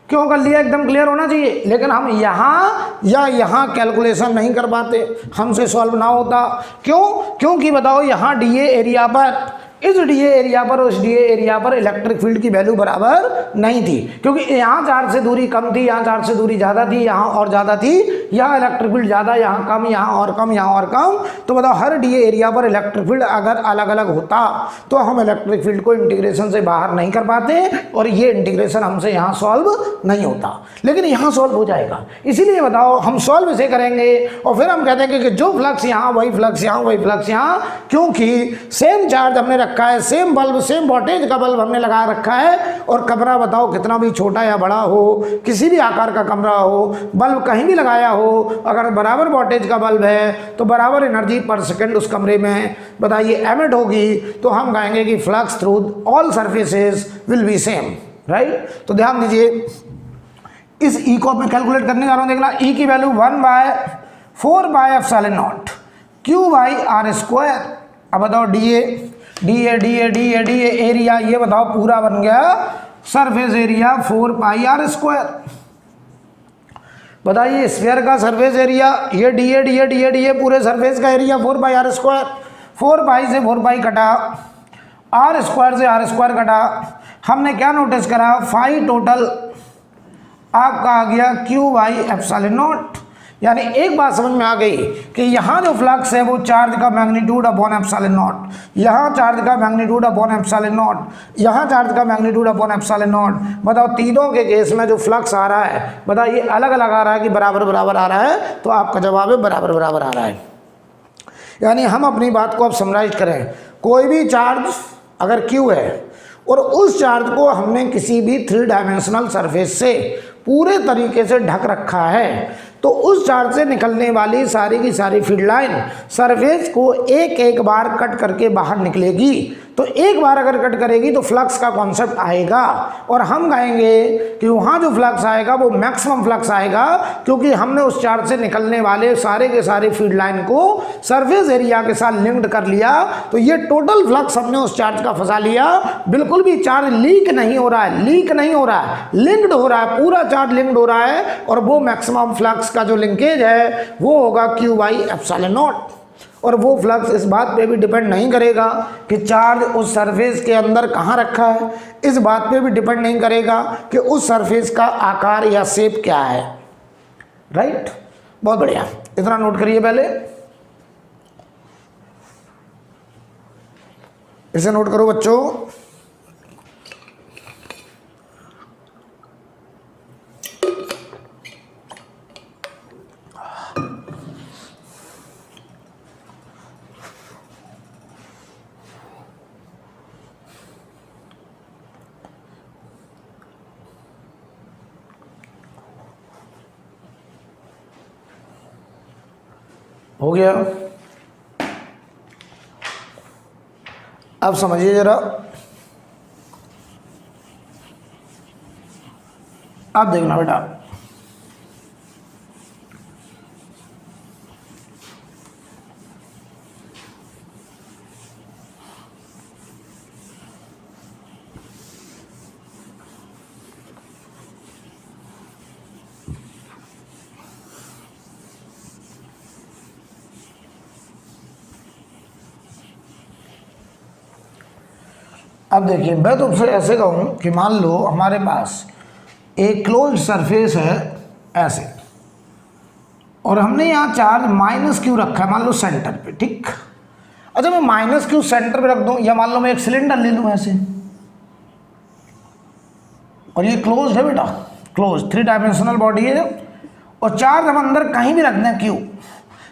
क्यों कर लिया? एकदम क्लियर होना चाहिए। लेकिन हम यहाँ या यहाँ कैलकुलेशन नहीं कर पाते, हमसे सॉल्व ना होता। क्यों? क्योंकि बताओ यहाँ डी एरिया पर, इस डी एरिया पर उस डी एरिया पर इलेक्ट्रिक फील्ड की वैल्यू बराबर नहीं थी, क्योंकि यहाँ चार्ज से दूरी कम थी, यहाँ चार्ज से दूरी ज़्यादा थी, यहाँ और ज़्यादा थी, यहाँ इलेक्ट्रिक फील्ड ज़्यादा, यहाँ कम, यहाँ और कम, यहाँ और कम। तो बताओ हर डी एरिया पर इलेक्ट्रिक फील्ड अगर अलग अलग होता तो हम इलेक्ट्रिक फील्ड को इंटीग्रेशन से बाहर नहीं कर पाते और ये इंटीग्रेशन हमसे यहाँ सॉल्व नहीं होता। लेकिन यहाँ सॉल्व हो जाएगा, इसीलिए बताओ हम सॉल्व इसे करेंगे और फिर हम कहते हैं कि जो फ्लक्स यहाँ वही फ्लक्स यहाँ, वही फ्लक्स यहाँ, क्योंकि सेम चार्ज हमने रखा है, सेम बल्ब, सेम वोल्टेज का बल्ब हमने लगा रखा है। और कमरा बताओ कितना भी छोटा या बड़ा हो, किसी भी आकार का कमरा हो, बल्ब कहीं भी लगाया हो, अगर बराबर वोल्टेज का बल्ब है तो बराबर एनर्जी पर सेकंड उस कमरे में बताइए एमिट होगी। तो हम कहेंगे कि flux through all surfaces will be same, right? तो ध्यान दीजिए इस ई को मैं कैलकुलेट करने जा रहा हूँ। देखना ई की value 1/4πε0 q by R square. अब बताओ डी ए एरिया ये बताओ पूरा बन गया सरफेस एरिया 4πr²। बताइए स्फीयर का सरफेस एरिया ये डी ए पूरे सरफेस का एरिया 4πr²। 4π से 4π कटा, r² से r² कटा, हमने क्या नोटिस करा, फाई टोटल आपका आ गया Q/ε0। यानी एक बात समझ में आ गई कि यहाँ जो फ्लक्स है वो चार्ज का मैग्नीट्यूड अपॉन ε0, यहाँ चार्ज का मैग्नीट्यूड अपॉन ε0, यहाँ चार्ज का मैग्नीट्यूड अपॉन ε0। बताओ तीनों के केस में जो फ्लक्स आ रहा है, बताइए अलग अलग आ रहा है कि बराबर बराबर आ रहा है? तो आपका जवाब है बराबर बराबर आ रहा है। यानी हम अपनी बात को अब समराइज करें, कोई भी चार्ज अगर Q है और उस चार्ज को हमने किसी भी 3 डायमेंशनल सरफेस से पूरे तरीके से ढक रखा है, तो उस चार्ज से निकलने वाली सारी की सारी फील्ड लाइन सरफेस को एक एक बार कट करके बाहर निकलेगी। तो एक बार अगर कट करेगी तो फ्लक्स का कॉन्सेप्ट आएगा और हम कहेंगे कि वहाँ जो फ्लक्स आएगा वो मैक्सिमम फ्लक्स आएगा, क्योंकि हमने उस चार्ज से निकलने वाले सारे के सारे फील्ड लाइन को सरफेस एरिया के साथ लिंक्ड कर लिया। तो ये टोटल फ्लक्स हमने उस चार्ज का फंसा लिया। बिल्कुल भी चार्ज लीक नहीं हो रहा है, लीक नहीं हो रहा है, लिंक्ड हो रहा है, पूरा चार्ज लिंक्ड हो रहा है। और वो मैक्सिमम फ्लक्स का जो लिंकेज है वो होगा Q/ε0। और वो फ्लक्स इस बात पे भी डिपेंड नहीं करेगा कि चार्ज उस सरफेस के अंदर कहाँ रखा है, इस बात पे भी डिपेंड नहीं करेगा कि उस सरफेस का आकार या शेप क्या है। राइट, बहुत बढ़िया, इतना नोट करिए पहले, इसे नोट करो बच्चों। हो गया, अब समझिए जरा, अब देखना बेटा, अब देखिए मैं तुमसे ऐसे कहूँ कि मान लो हमारे पास एक क्लोज्ड सरफेस है ऐसे, और हमने यहाँ चार्ज -Q रखा है मान लो सेंटर पे, ठीक। अच्छा मैं -Q सेंटर पे रख दूँ, या मान लो मैं एक सिलेंडर ले लूँ ऐसे, और ये क्लोज्ड है बेटा, क्लोज 3 डायमेंशनल बॉडी है, और चार्ज हम अंदर कहीं भी रख दें Q।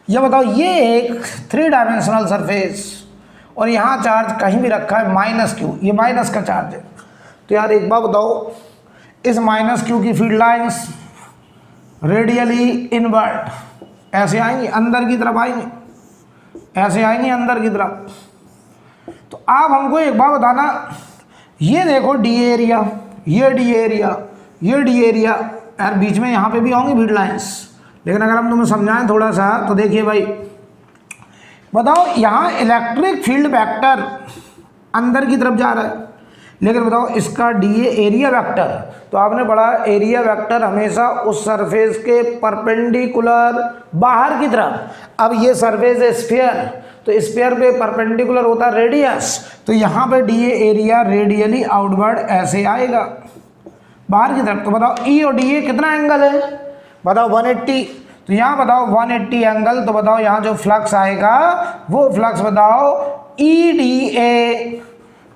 ये बताओ ये एक 3 डायमेंशनल सरफेस और यहाँ चार्ज कहीं भी रखा है -Q, ये माइनस का चार्ज है। तो यार एक बार बताओ, इस -Q की फील्ड लाइंस रेडियली इनवर्ट ऐसे आएंगी, अंदर की तरफ आएंगी, ऐसे आएंगी अंदर की तरफ। तो आप हमको एक बार बताना, ये देखो डी एरिया, ये डी एरिया, ये डी एरिया, यार बीच में यहाँ पे भी होंगी फील्ड लाइंस, लेकिन अगर हम तुम्हें समझाएं थोड़ा सा तो देखिए भाई, बताओ यहाँ इलेक्ट्रिक फील्ड वेक्टर अंदर की तरफ जा रहा है, लेकिन बताओ इसका डीए एरिया वेक्टर, तो आपने पढ़ा एरिया वेक्टर हमेशा उस सरफेस के परपेंडिकुलर बाहर की तरफ। अब ये सरफेस है स्फीयर, तो स्फीयर पे परपेंडिकुलर होता है रेडियस, तो यहाँ पे डीए एरिया रेडियली आउटवर्ड ऐसे आएगा बाहर की तरफ। तो बताओ ई और डीए कितना एंगल है, बताओ 180। तो यहाँ बताओ 180 एंगल, तो बताओ यहाँ जो फ्लक्स आएगा वो फ्लक्स बताओ ई डी ए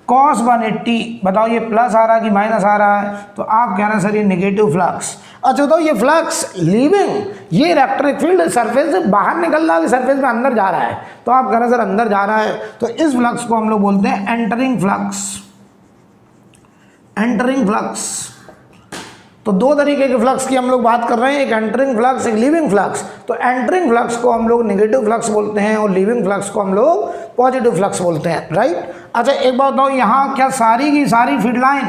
cos 180। बताओ ये प्लस आ रहा है कि माइनस आ रहा है, तो आप कह रहे हैं सर ये नेगेटिव फ्लक्स। अच्छा बताओ ये फ्लक्स लीविंग, ये इलेक्ट्रिक फील्ड सरफेस से बाहर निकल रहा है, सरफेस में अंदर जा रहा है, तो आप कह रहे हैं सर अंदर जा रहा है, तो इस फ्लक्स को हम लोग बोलते हैं एंटरिंग फ्लक्स। एंटरिंग फ्लक्स, तो 2 तरीके के फ्लक्स की हम लोग बात कर रहे हैं, एक एंटरिंग फ्लक्स, एक लीविंग फ्लक्स। तो एंटरिंग फ्लक्स को हम लोग नेगेटिव फ्लक्स बोलते हैं और लीविंग फ्लक्स को हम लोग पॉजिटिव फ्लक्स बोलते हैं, राइट। अच्छा एक बात बताओ, यहाँ क्या सारी की सारी फील्ड लाइन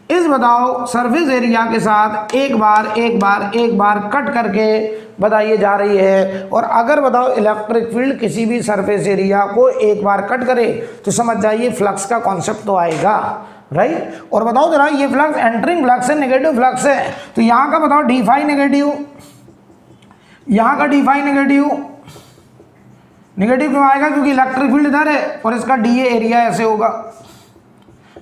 इस बताओ सरफेस एरिया के साथ एक बार कट करके बताइए जा रही है, और अगर बताओ इलेक्ट्रिक फील्ड किसी भी सरफेस एरिया को एक बार कट करे तो समझ जाइए फ्लक्स का कॉन्सेप्ट तो आएगा, राइट। और बताओ जरा ये फ्लक्स एंटरिंग फ्लक्स है, नेगेटिव फ्लक्स है, तो यहाँ का बताओ डी फाई नेगेटिव, यहाँ का डी फाई नेगेटिव, नेगेटिव क्यों आएगा? क्योंकि इलेक्ट्रिक फील्ड इधर है और इसका डी ए एरिया ऐसे होगा।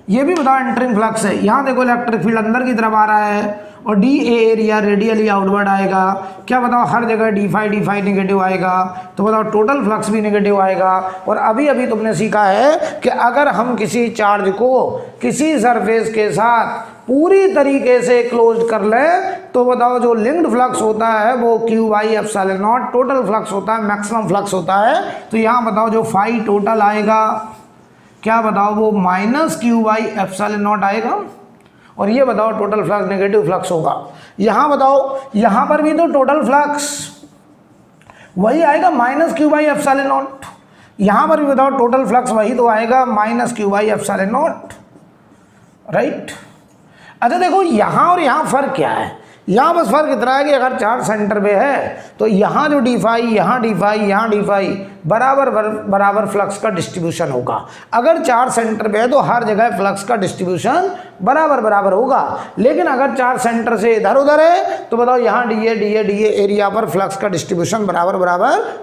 ये भी बताओ एंटरिंग फ्लक्स है, यहाँ देखो इलेक्ट्रिक फील्ड अंदर की तरफ आ रहा है और D A area radially outward आएगा। क्या बताओ? हर जगह डी फाई नेगेटिव आएगा, तो बताओ टोटल फ्लक्स भी नेगेटिव आएगा। और अभी अभी तुमने सीखा है कि अगर हम किसी चार्ज को किसी सरफेस के साथ पूरी तरीके से क्लोज कर ले तो बताओ जो लिंक्ड फ्लक्स होता है वो Q by epsilon not total flux होता है, मैक्सिमम फ्लक्स होता है। तो यहाँ बताओ जो फाई टोटल आएगा, क्या बताओ? वो minus Q by epsilon not आएगा। और ये बताओ टोटल फ्लक्स नेगेटिव फ्लक्स होगा। यहाँ बताओ, यहाँ पर भी तो टोटल फ्लक्स वही आएगा minus Q by epsilon not. यहाँ पर भी बताओ टोटल फ्लक्स वही तो आएगा minus Q by epsilon not, right. अच्छा देखो यहाँ और यहाँ फ़र्क क्या है? यहाँ बस फ़र्क इतना है कि अगर चार्ज सेंटर पे है तो यहाँ जो डी फाई, यहाँ डी फाई, यहाँ डी फाई बराबर फ्लक्स का डिस्ट्रीब्यूशन होगा। अगर चार्ज सेंटर पे है तो हर जगह फ्लक्स का डिस्ट्रीब्यूशन बराबर होगा। लेकिन अगर चार्ज सेंटर से इधर उधर है तो बताओ यहाँ डी ए एरिया पर फ्लक्स का डिस्ट्रीब्यूशन बराबर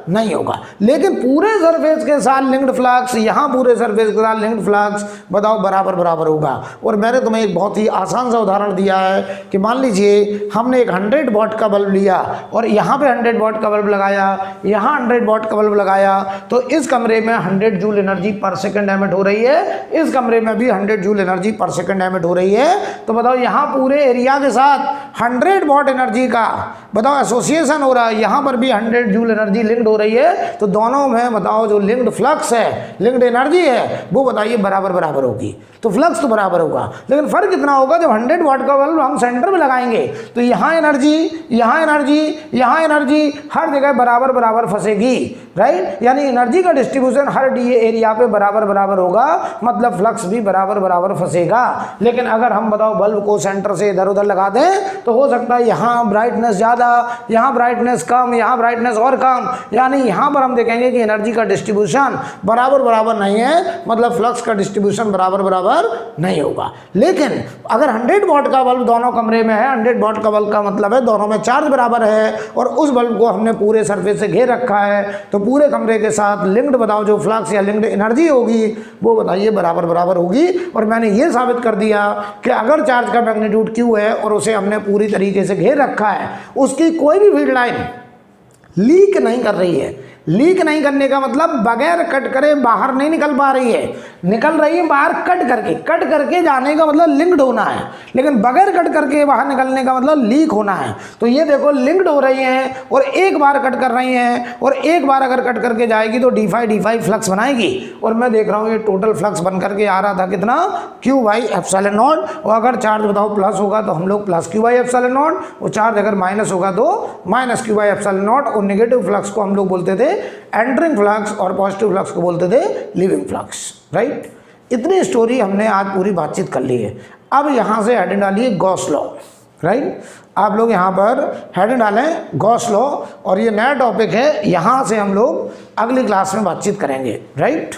नहीं होगा। लेकिन पूरे सरफेस के साथ लिंक्ड फ्लक्स, यहाँ पूरे सरफेस के साथ लिंक्ड फ्लक्स बताओ बराबर होगा। और मैंने तुम्हें एक बहुत ही आसान सा उदाहरण दिया है कि मान लीजिए हमने एक 100 वॉट का बल्ब लिया और यहाँ पे 100 वॉट का बल्ब लगाया, यहाँ 100 वॉट का बल्ब लगाया, तो इस कमरे में 100 जूल एनर्जी पर सेकंड एमिट हो रही है, इस कमरे में भी 100 जूल एनर्जी पर सेकंड एमिट हो रही है। तो बताओ यहाँ पूरे एरिया के साथ 100 वॉट एनर्जी का बताओ एसोसिएशन हो रहा है, यहाँ पर भी 100 जूल एनर्जी लिंक्ड हो रही है। तो दोनों में बताओ जो लिंक्ड फ्लक्स है, लिंक्ड एनर्जी है, वो बताइए बराबर होगी। तो फ्लक्स तो बराबर होगा, लेकिन फर्क कितना होगा? जब 100 वॉट का बल्ब हम सेंटर में लगाएंगे तो यहाँ एनर्जी, यहाँ एनर्जी, यहाँ एनर्जी हर जगह बराबर फंसेगी, राइट। यानी एनर्जी का डिस्ट्रीब्यूशन हर डी एरिया पे बराबर होगा, मतलब फ्लक्स भी बराबर फंसेगा। लेकिन अगर हम बताओ बल्ब को सेंटर से इधर उधर लगा दें तो हो सकता है यहाँ ब्राइटनेस ज़्यादा, यहाँ ब्राइटनेस कम, यहाँ ब्राइटनेस और कम, यानी यहाँ पर हम देखेंगे कि एनर्जी का डिस्ट्रीब्यूशन बराबर नहीं है, मतलब फ्लक्स का डिस्ट्रीब्यूशन बराबर नहीं होगा। लेकिन अगर 100 वॉट का बल्ब दोनों कमरे में है, 100 वॉट का बल्ब का मतलब है दोनों में चार्ज बराबर है और उस बल्ब को हमने पूरे सरफेस से घेर रखा है, तो पूरे कमरे के साथ लिंक्ड बताओ जो फ्लक्स या लिंक्ड एनर्जी होगी वो बताइए बराबर होगी। और मैंने ये साबित कर दिया कि अगर चार्ज का मैग्नीट्यूड क्यू है और उसे हमने पूरी तरीके से घेर रखा है, उसकी कोई भी फील्ड लाइन लीक नहीं कर रही है। लीक नहीं करने का मतलब बगैर कट करे बाहर नहीं निकल पा रही है, निकल रही है बाहर कट करके जाने का मतलब लिंक्ड होना है, लेकिन बगैर कट करके बाहर निकलने का मतलब लीक होना है। तो ये देखो लिंक्ड हो रही हैं और एक बार कट कर रही हैं, और एक बार अगर कट करके जाएगी तो डी फाई फ्लक्स बनाएगी। और मैं देख रहा हूँ ये टोटल फ्लक्स बन करके आ रहा था कितना? Q by epsilon not. और अगर चार्ज बताओ प्लस होगा तो हम लोग plus Q by epsilon not, और चार्ज अगर माइनस होगा तो minus Q by epsilon not. और नेगेटिव फ्लक्स को हम लोग बोलते थे एंटरिंग फ्लक्स और पॉजिटिव फ्लक्स को बोलते थे लीविंग फ्लक्स, राइट। इतनी स्टोरी हमने आज पूरी बातचीत कर ली है। अब यहाँ से हेडिंग डालिए गॉस लॉ, राइट। आप लोग यहाँ पर हेडिंग डालें गॉस लॉ, और ये नया टॉपिक है, यहाँ से हम लोग अगली क्लास में बातचीत करेंगे, राइट।